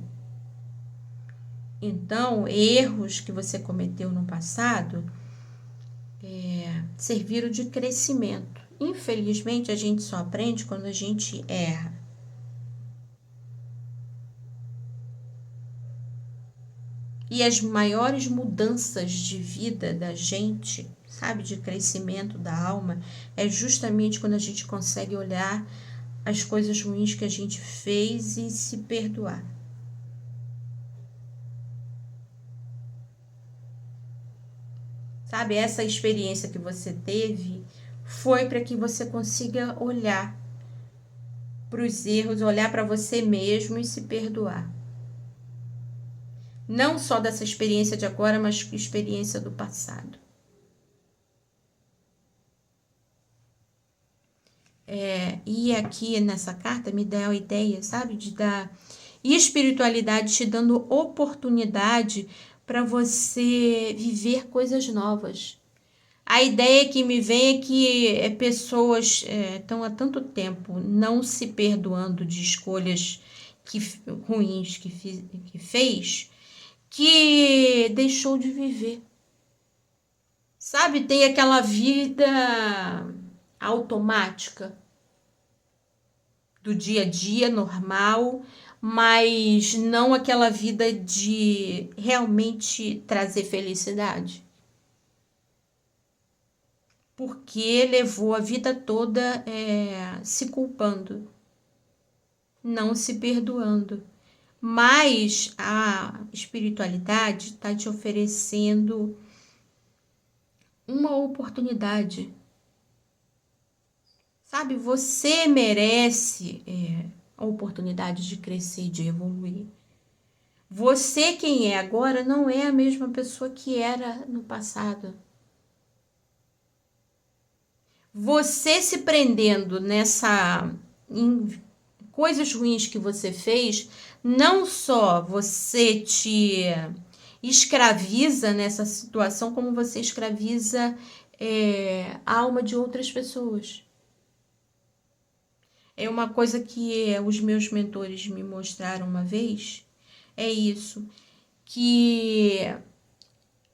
Então, erros que você cometeu no passado serviram de crescimento. Infelizmente, a gente só aprende quando a gente erra. E as maiores mudanças de vida da gente, sabe, de crescimento da alma, é justamente quando a gente consegue olhar as coisas ruins que a gente fez e se perdoar. Sabe, essa experiência que você teve foi para que você consiga olhar para os erros, olhar para você mesmo e se perdoar. Não só dessa experiência de agora, mas experiência do passado. E aqui nessa carta me dá a ideia, sabe, de dar espiritualidade te dando oportunidade para você viver coisas novas. A ideia que me vem é que pessoas estão há tanto tempo não se perdoando de escolhas ruins que fez, que deixou de viver. Sabe, tem aquela vida automática do dia a dia normal, mas não aquela vida de realmente trazer felicidade. Porque levou a vida toda se culpando, não se perdoando. Mas a espiritualidade está te oferecendo uma oportunidade, Sabe, você merece a oportunidade de crescer, de evoluir. Você, quem é agora, não é a mesma pessoa que era no passado. Você se prendendo em coisas ruins que você fez, não só você te escraviza nessa situação, como você escraviza a alma de outras pessoas. É uma coisa que os meus mentores me mostraram uma vez, é isso, que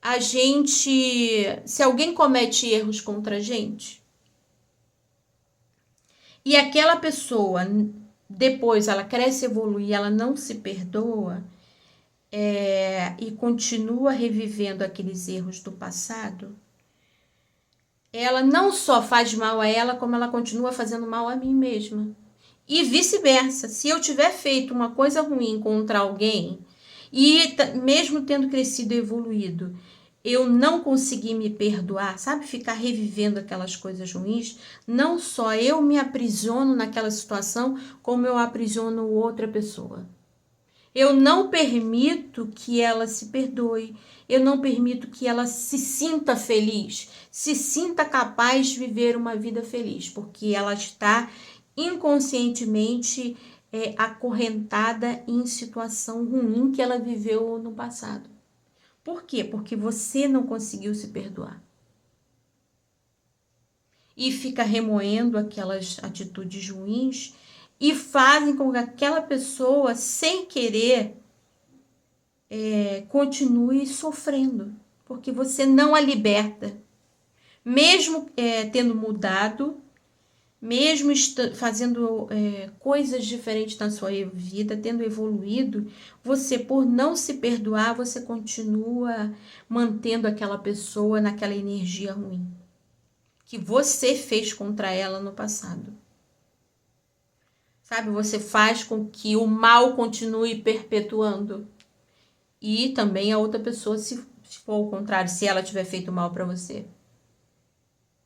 a gente, se alguém comete erros contra a gente, e aquela pessoa, depois ela cresce, evolui, ela não se perdoa, e continua revivendo aqueles erros do passado, ela não só faz mal a ela, como ela continua fazendo mal a mim mesma. E vice-versa. Se eu tiver feito uma coisa ruim contra alguém, e mesmo tendo crescido e evoluído, eu não consegui me perdoar, sabe? Ficar revivendo aquelas coisas ruins, não só eu me aprisiono naquela situação, como eu aprisiono outra pessoa. Eu não permito que ela se perdoe, eu não permito que ela se sinta feliz, se sinta capaz de viver uma vida feliz, porque ela está inconscientemente acorrentada em situação ruim que ela viveu no passado. Por quê? Porque você não conseguiu se perdoar. E fica remoendo aquelas atitudes ruins e fazem com que aquela pessoa, sem querer, continue sofrendo, porque você não a liberta. Mesmo tendo mudado, mesmo fazendo coisas diferentes na sua vida, tendo evoluído, você, por não se perdoar, você continua mantendo aquela pessoa naquela energia ruim que você fez contra ela no passado. Sabe, você faz com que o mal continue perpetuando. E também a outra pessoa, se for ao contrário, se ela tiver feito mal para você.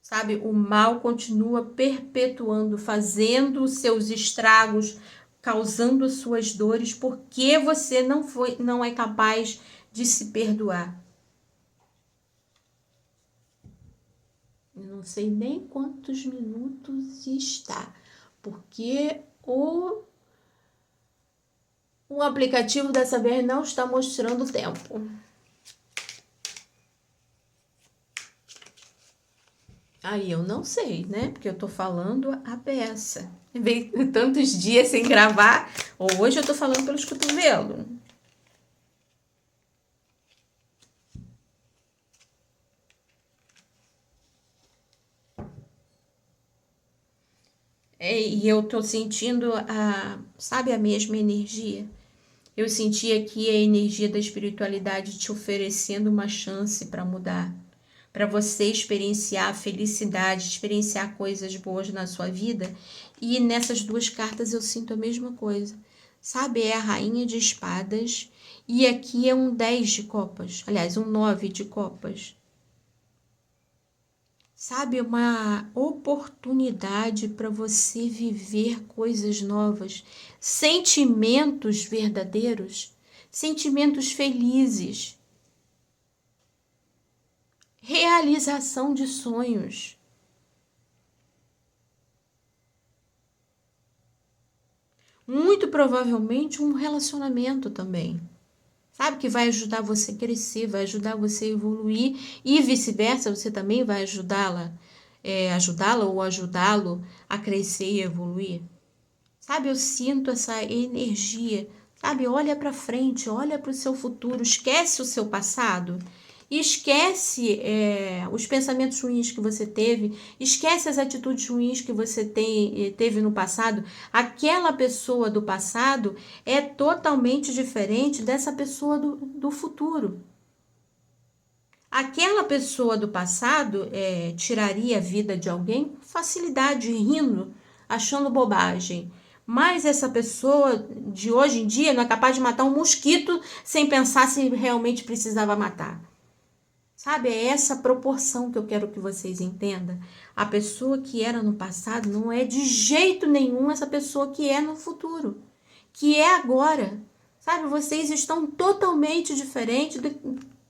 Sabe, o mal continua perpetuando, fazendo os seus estragos, causando as suas dores, porque você não é capaz de se perdoar. Eu não sei nem quantos minutos está, porque o aplicativo dessa vez não está mostrando o tempo. Aí eu não sei, né? Porque eu tô falando a peça. Vem tantos dias sem gravar, ou hoje eu tô falando pelos cotovelos. E eu tô sentindo sabe, a mesma energia? Eu senti aqui a energia da espiritualidade te oferecendo uma chance para mudar, para você experienciar a felicidade, experienciar coisas boas na sua vida. E nessas duas cartas eu sinto a mesma coisa. Sabe, é a Rainha de Espadas e aqui é um 10 de copas, aliás, um 9 de copas. Sabe, uma oportunidade para você viver coisas novas, sentimentos verdadeiros, sentimentos felizes, realização de sonhos. Muito provavelmente um relacionamento também. Sabe, que vai ajudar você a crescer, vai ajudar você a evoluir e vice-versa, você também vai ajudá-la ou ajudá-lo a crescer e evoluir. Sabe, eu sinto essa energia. Sabe, olha para frente, olha para o seu futuro, esquece o seu passado. Esquece os pensamentos ruins que você teve, esquece as atitudes ruins que você teve no passado. Aquela pessoa do passado é totalmente diferente dessa pessoa do futuro. Aquela pessoa do passado tiraria a vida de alguém com facilidade, rindo, achando bobagem. Mas essa pessoa de hoje em dia não é capaz de matar um mosquito sem pensar se realmente precisava matar. Sabe, é essa proporção que eu quero que vocês entendam. A pessoa que era no passado não é de jeito nenhum essa pessoa que é no futuro, que é agora. Sabe, vocês estão totalmente diferentes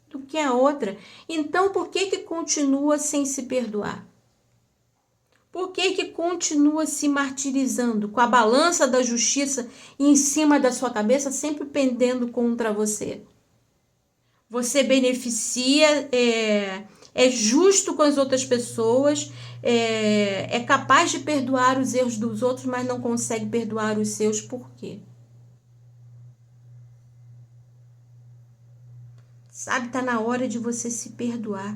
do que a outra. Então, por que continua sem se perdoar? Por que continua se martirizando com a balança da justiça em cima da sua cabeça, sempre pendendo contra você? Você beneficia, é justo com as outras pessoas, é capaz de perdoar os erros dos outros, mas não consegue perdoar os seus. Por quê? Sabe, tá na hora de você se perdoar.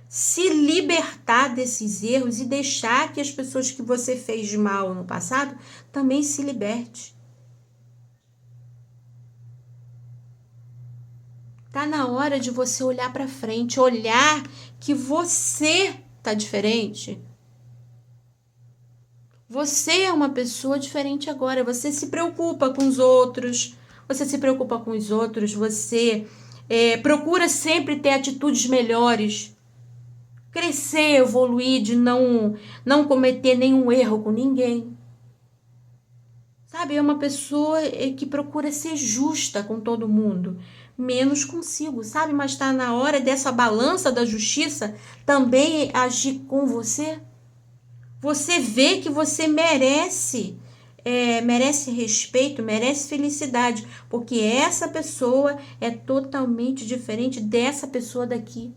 Se libertar desses erros e deixar que as pessoas que você fez de mal no passado também se liberte. Tá na hora de você olhar para frente, olhar que você tá diferente. Você é uma pessoa diferente agora, você se preocupa com os outros, você procura sempre ter atitudes melhores, crescer, evoluir, de não cometer nenhum erro com ninguém. Sabe, é uma pessoa que procura ser justa com todo mundo, menos consigo, sabe? Mas está na hora dessa balança da justiça também agir com você. Você vê que você merece, merece respeito, merece felicidade, porque essa pessoa é totalmente diferente dessa pessoa daqui.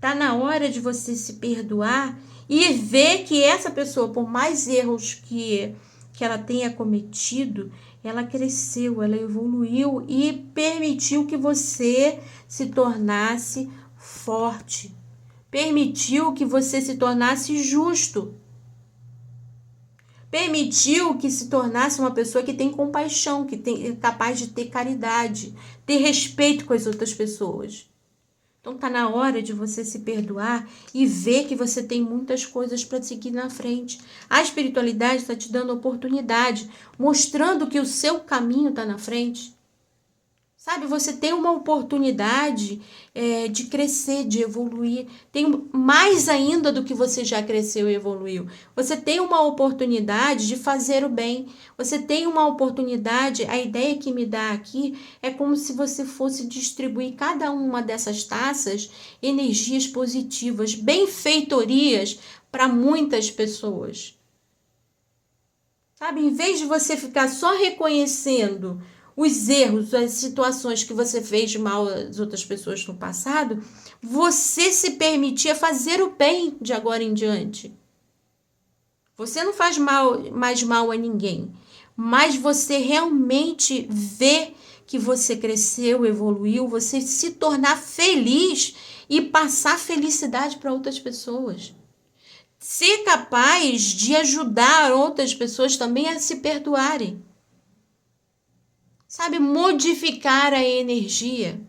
Tá na hora de você se perdoar e ver que essa pessoa, por mais erros que ela tenha cometido, ela cresceu, ela evoluiu e permitiu que você se tornasse forte. Permitiu que você se tornasse justo. Permitiu que se tornasse uma pessoa que tem compaixão, que é capaz de ter caridade, ter respeito com as outras pessoas. Então tá na hora de você se perdoar e ver que você tem muitas coisas para seguir na frente. A espiritualidade está te dando oportunidade, mostrando que o seu caminho está na frente. Sabe, você tem uma oportunidade de crescer, de evoluir. Tem mais ainda do que você já cresceu e evoluiu. Você tem uma oportunidade de fazer o bem. Você tem uma oportunidade, a ideia que me dá aqui é como se você fosse distribuir cada uma dessas taças energias positivas, benfeitorias para muitas pessoas. Sabe, em vez de você ficar só reconhecendo os erros, as situações que você fez de mal às outras pessoas no passado, você se permitia fazer o bem de agora em diante. Você não faz mais mal a ninguém, mas você realmente vê que você cresceu, evoluiu, você se tornar feliz e passar felicidade para outras pessoas. Ser capaz de ajudar outras pessoas também a se perdoarem. Sabe, modificar a energia.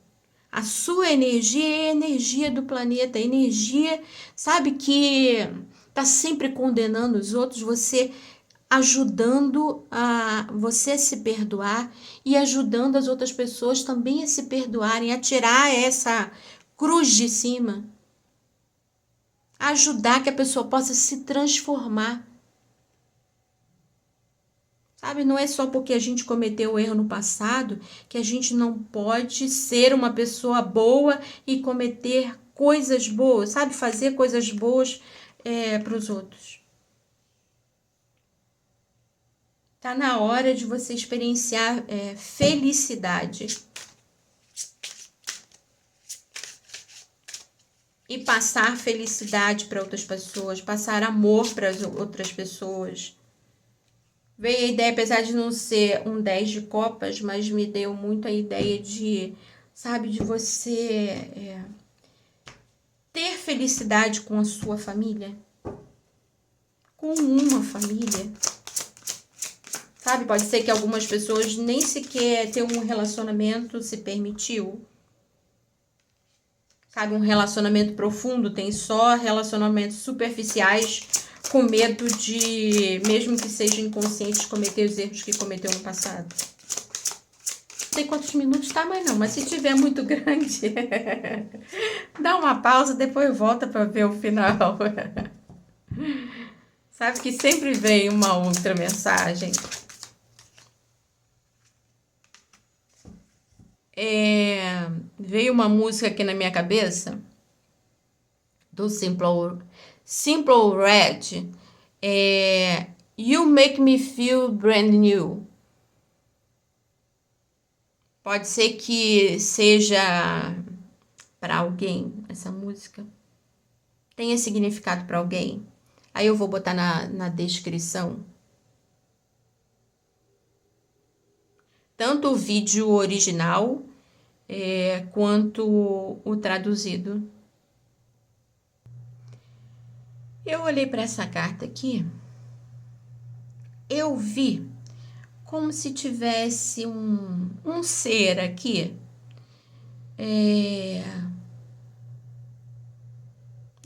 A sua energia é a energia do planeta, a energia, sabe, que está sempre condenando os outros, você ajudando a você se perdoar e ajudando as outras pessoas também a se perdoarem, a tirar essa cruz de cima. Ajudar que a pessoa possa se transformar. Sabe, não é só porque a gente cometeu o erro no passado que a gente não pode ser uma pessoa boa e cometer coisas boas, sabe? Fazer coisas boas para os outros. Tá na hora de você experienciar felicidade. E passar felicidade para outras pessoas, passar amor para as outras pessoas. Veio a ideia, apesar de não ser um 10 de copas, mas me deu muito a ideia de, sabe, de você ter felicidade com a sua família. Com uma família. Sabe, pode ser que algumas pessoas nem sequer ter um relacionamento se permitiu. Sabe, um relacionamento profundo, tem só relacionamentos superficiais, com medo de, mesmo que seja inconsciente, cometer os erros que cometeu no passado. sei quantos minutos tá, mas se tiver muito grande, dá uma pausa, depois volta para ver o final. Sabe que sempre vem uma outra mensagem. Veio uma música aqui na minha cabeça do Simple Red. You Make Me Feel Brand New. Pode ser que seja para alguém essa música. Tenha significado para alguém. Aí eu vou botar na descrição. Tanto o vídeo original quanto o traduzido. Eu olhei para essa carta aqui. Eu vi como se tivesse um ser aqui.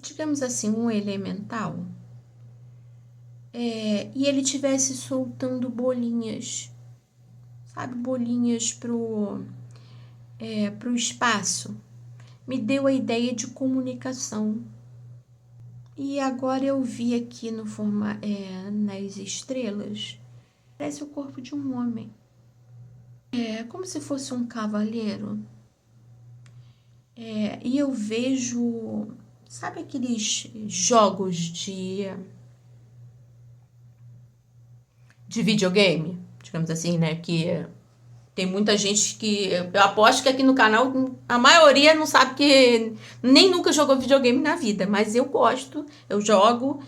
Digamos assim, um elemental. E ele tivesse soltando bolinhas. Sabe, bolinhas pro espaço. Me deu a ideia de comunicação. E agora eu vi aqui nas estrelas, parece o corpo de um homem. É como se fosse um cavaleiro. E eu vejo, sabe aqueles jogos de videogame, digamos assim, né? Que tem muita gente que... Eu aposto que aqui no canal a maioria não sabe que nem nunca jogou videogame na vida. Mas eu gosto, eu jogo.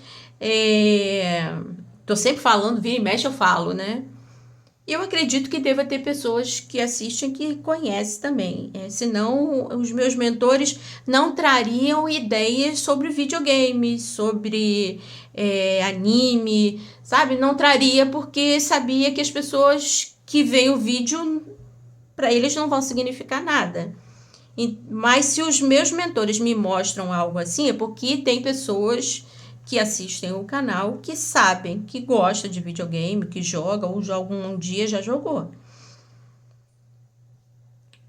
Tô sempre falando, vira e mexe eu falo, né? E eu acredito que deva ter pessoas que assistem que conhecem também. Senão os meus mentores não trariam ideias sobre videogame, sobre anime, sabe? Não traria porque sabia que as pessoas que veem o vídeo, para eles não vão significar nada. Mas se os meus mentores me mostram algo assim, é porque tem pessoas que assistem o canal que sabem, que gostam de videogame, que joga ou joga um dia já jogou.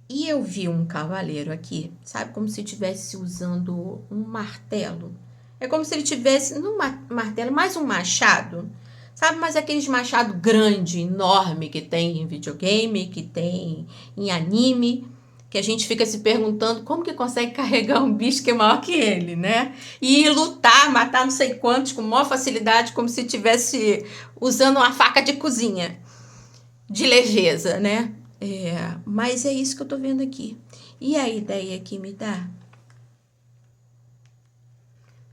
E eu vi um cavaleiro aqui, sabe, como se estivesse usando um martelo. É como se ele tivesse, não martelo, mais um machado. Sabe, mas aqueles machado grande, enorme que tem em videogame, que tem em anime, que a gente fica se perguntando como que consegue carregar um bicho que é maior que ele, né? E lutar, matar não sei quantos com maior facilidade, como se estivesse usando uma faca de cozinha, de leveza, né? Mas é isso que eu tô vendo aqui. E a ideia que me dá...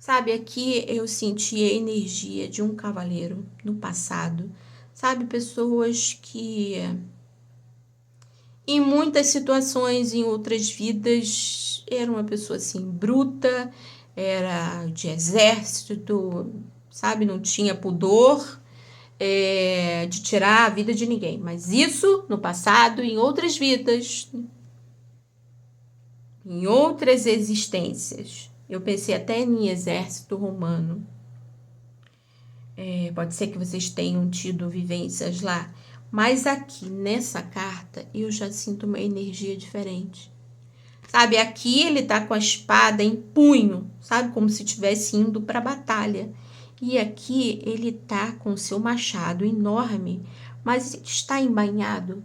Sabe, aqui eu senti a energia de um cavaleiro no passado. Sabe, pessoas que em muitas situações, em outras vidas, era uma pessoa assim, bruta, era de exército, sabe, não tinha pudor de tirar a vida de ninguém. Mas isso no passado, em outras vidas, em outras existências. Eu pensei até em exército romano. Pode ser que vocês tenham tido vivências lá. Mas aqui, nessa carta, eu já sinto uma energia diferente. Sabe, aqui ele tá com a espada em punho, sabe? Como se estivesse indo para a batalha. E aqui ele tá com o seu machado enorme, mas está embainhado.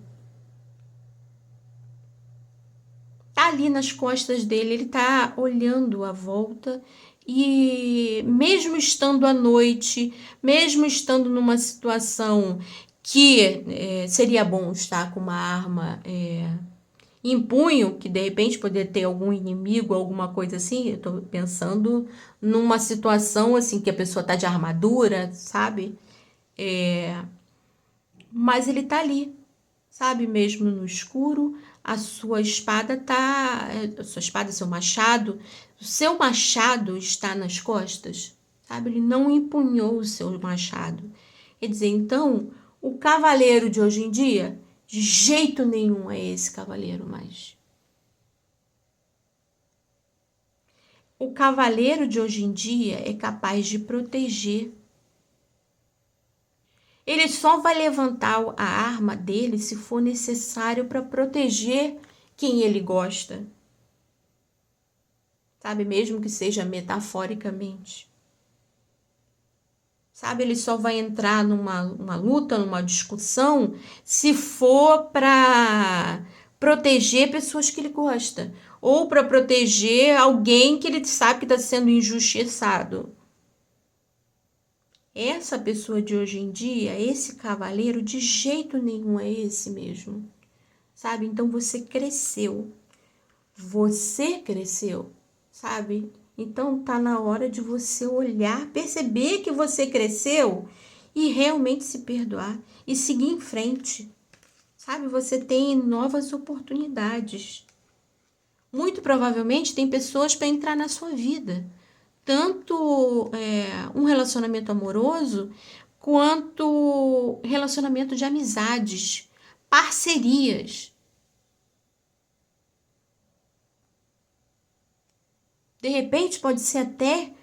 Tá ali nas costas dele, ele tá olhando à volta e mesmo estando à noite, mesmo estando numa situação que seria bom estar com uma arma em punho, que de repente poderia ter algum inimigo, alguma coisa assim, eu tô pensando numa situação assim que a pessoa tá de armadura, sabe? Mas ele tá ali, sabe, mesmo no escuro, a sua espada tá, seu machado, o seu machado está nas costas, sabe? Ele não empunhou o seu machado. Quer dizer, então, o cavaleiro de hoje em dia, de jeito nenhum é esse cavaleiro mais. O cavaleiro de hoje em dia é capaz de proteger. Ele só vai levantar a arma dele se for necessário para proteger quem ele gosta. Sabe, mesmo que seja metaforicamente. Sabe, ele só vai entrar numa luta, numa discussão, se for para proteger pessoas que ele gosta. Ou para proteger alguém que ele sabe que está sendo injustiçado. Essa pessoa de hoje em dia, esse cavaleiro, de jeito nenhum é esse mesmo. Sabe? Então você cresceu. Você cresceu, sabe? Então tá na hora de você olhar, perceber que você cresceu e realmente se perdoar e seguir em frente. Sabe? Você tem novas oportunidades. Muito provavelmente tem pessoas para entrar na sua vida. Tanto um relacionamento amoroso, quanto relacionamento de amizades, parcerias. De repente, pode ser até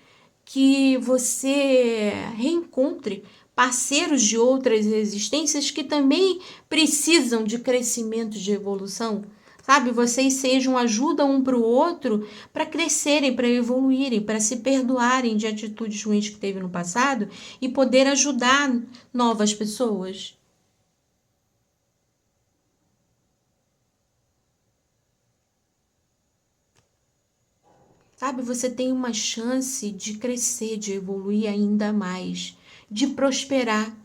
que você reencontre parceiros de outras existências que também precisam de crescimento, de evolução. Sabe, vocês sejam ajuda um para o outro para crescerem, para evoluírem, para se perdoarem de atitudes ruins que teve no passado e poder ajudar novas pessoas. Sabe, você tem uma chance de crescer, de evoluir ainda mais, de prosperar,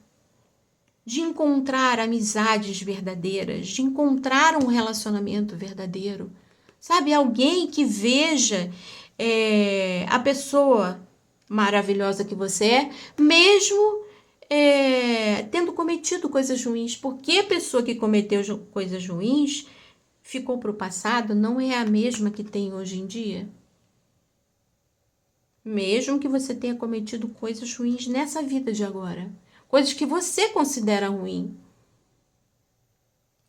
de encontrar amizades verdadeiras, de encontrar um relacionamento verdadeiro. Sabe, alguém que veja a pessoa maravilhosa que você é, mesmo tendo cometido coisas ruins, porque a pessoa que cometeu coisas ruins ficou para o passado, não é a mesma que tem hoje em dia. Mesmo que você tenha cometido coisas ruins nessa vida de agora. Coisas que você considera ruim.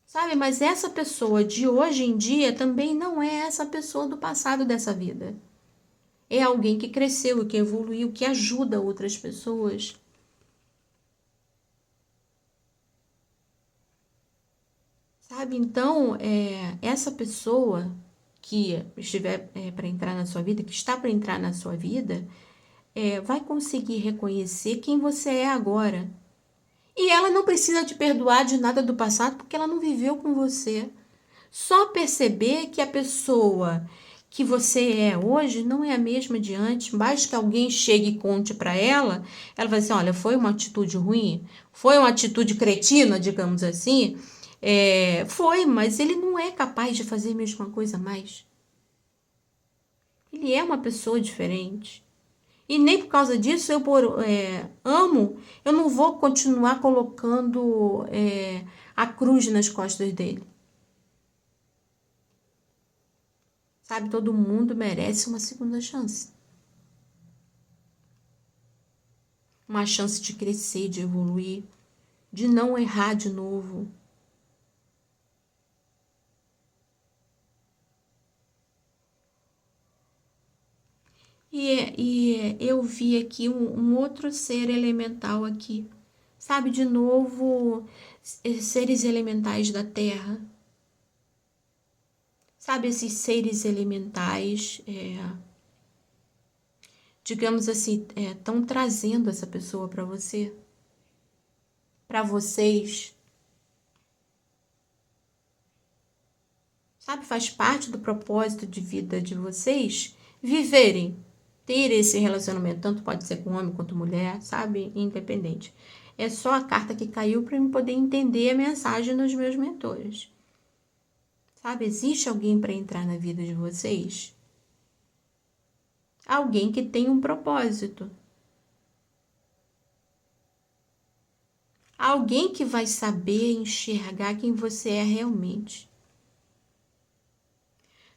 Sabe, mas essa pessoa de hoje em dia também não é essa pessoa do passado dessa vida. É alguém que cresceu, que evoluiu, que ajuda outras pessoas. Sabe, então, essa pessoa que estiver para entrar na sua vida, que está para entrar na sua vida, vai conseguir reconhecer quem você é agora. E ela não precisa te perdoar de nada do passado porque ela não viveu com você. Só perceber que a pessoa que você é hoje não é a mesma de antes. Basta que alguém chegue e conte para ela, ela vai dizer, olha, foi uma atitude ruim, foi uma atitude cretina, digamos assim. Foi, mas ele não é capaz de fazer a mesma coisa mais. Ele é uma pessoa diferente. E nem por causa disso eu amo, eu não vou continuar colocando a cruz nas costas dele. Sabe, todo mundo merece uma segunda chance. Uma chance de crescer, de evoluir, de não errar de novo. E eu vi aqui um outro ser elemental aqui. Sabe, de novo, seres elementais da Terra. Sabe, esses seres elementais, digamos assim, estão trazendo essa pessoa para você, para vocês. Sabe, faz parte do propósito de vida de vocês viverem, ter esse relacionamento, tanto pode ser com homem quanto mulher, sabe, independente. É só a carta que caiu para eu poder entender a mensagem dos meus mentores. Sabe, existe alguém para entrar na vida de vocês? Alguém que tem um propósito. Alguém que vai saber enxergar quem você é realmente.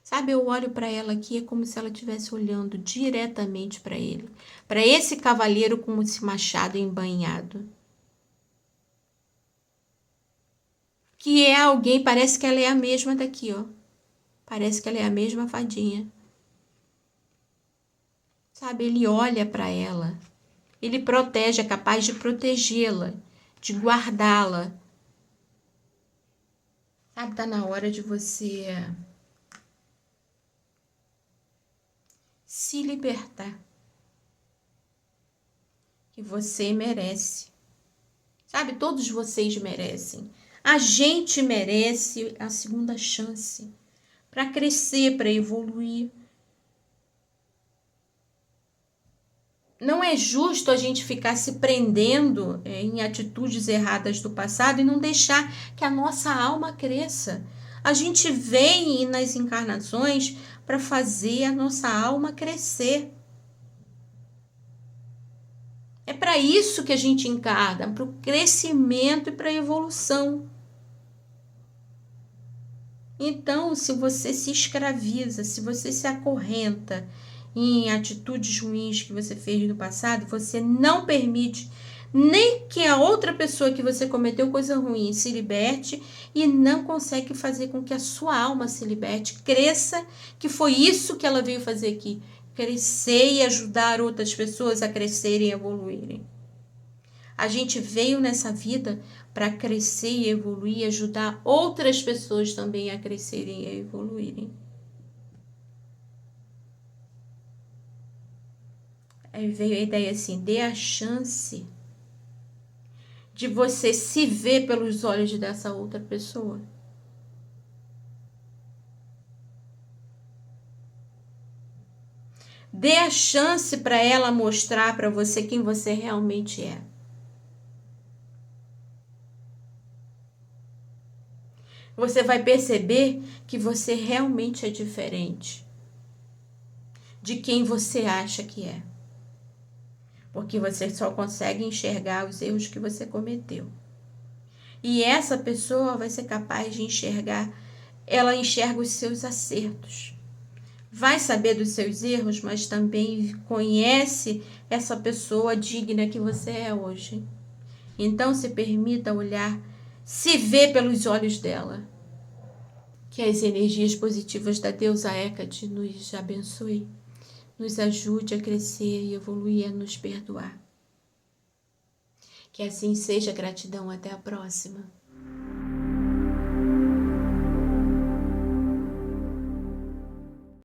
Sabe, eu olho para ela aqui, é como se ela estivesse olhando diretamente para ele. Para esse cavaleiro com esse machado embainhado. Que é alguém, parece que ela é a mesma daqui, ó. Parece que ela é a mesma fadinha. Sabe, ele olha para ela. Ele protege, é capaz de protegê-la de guardá-la. Sabe, tá na hora de você se libertar. Que você merece. Sabe, todos vocês merecem. A gente merece a segunda chance para crescer, para evoluir. Não é justo a gente ficar se prendendo em atitudes erradas do passado e não deixar que a nossa alma cresça. A gente vem nas encarnações para fazer a nossa alma crescer. É para isso que a gente encarna, para o crescimento e para a evolução. Então, se você se escraviza, se você se acorrenta em atitudes ruins que você fez no passado, você não permite nem que a outra pessoa que você cometeu coisa ruim se liberte e não consegue fazer com que a sua alma se liberte, cresça, que foi isso que ela veio fazer aqui, crescer e ajudar outras pessoas a crescerem e evoluírem. A gente veio nessa vida para crescer e evoluir e ajudar outras pessoas também a crescerem e evoluírem. Aí veio a ideia assim, dê a chance de você se ver pelos olhos dessa outra pessoa. Dê a chance para ela mostrar para você quem você realmente é. Você vai perceber que você realmente é diferente de quem você acha que é. Porque você só consegue enxergar os erros que você cometeu. E essa pessoa vai ser capaz de enxergar, ela enxerga os seus acertos. Vai saber dos seus erros, mas também conhece essa pessoa digna que você é hoje. Então se permita olhar, se ver pelos olhos dela. Que as energias positivas da deusa Hecate nos abençoe, nos ajude a crescer e evoluir, a nos perdoar. Que assim seja, gratidão, até a próxima.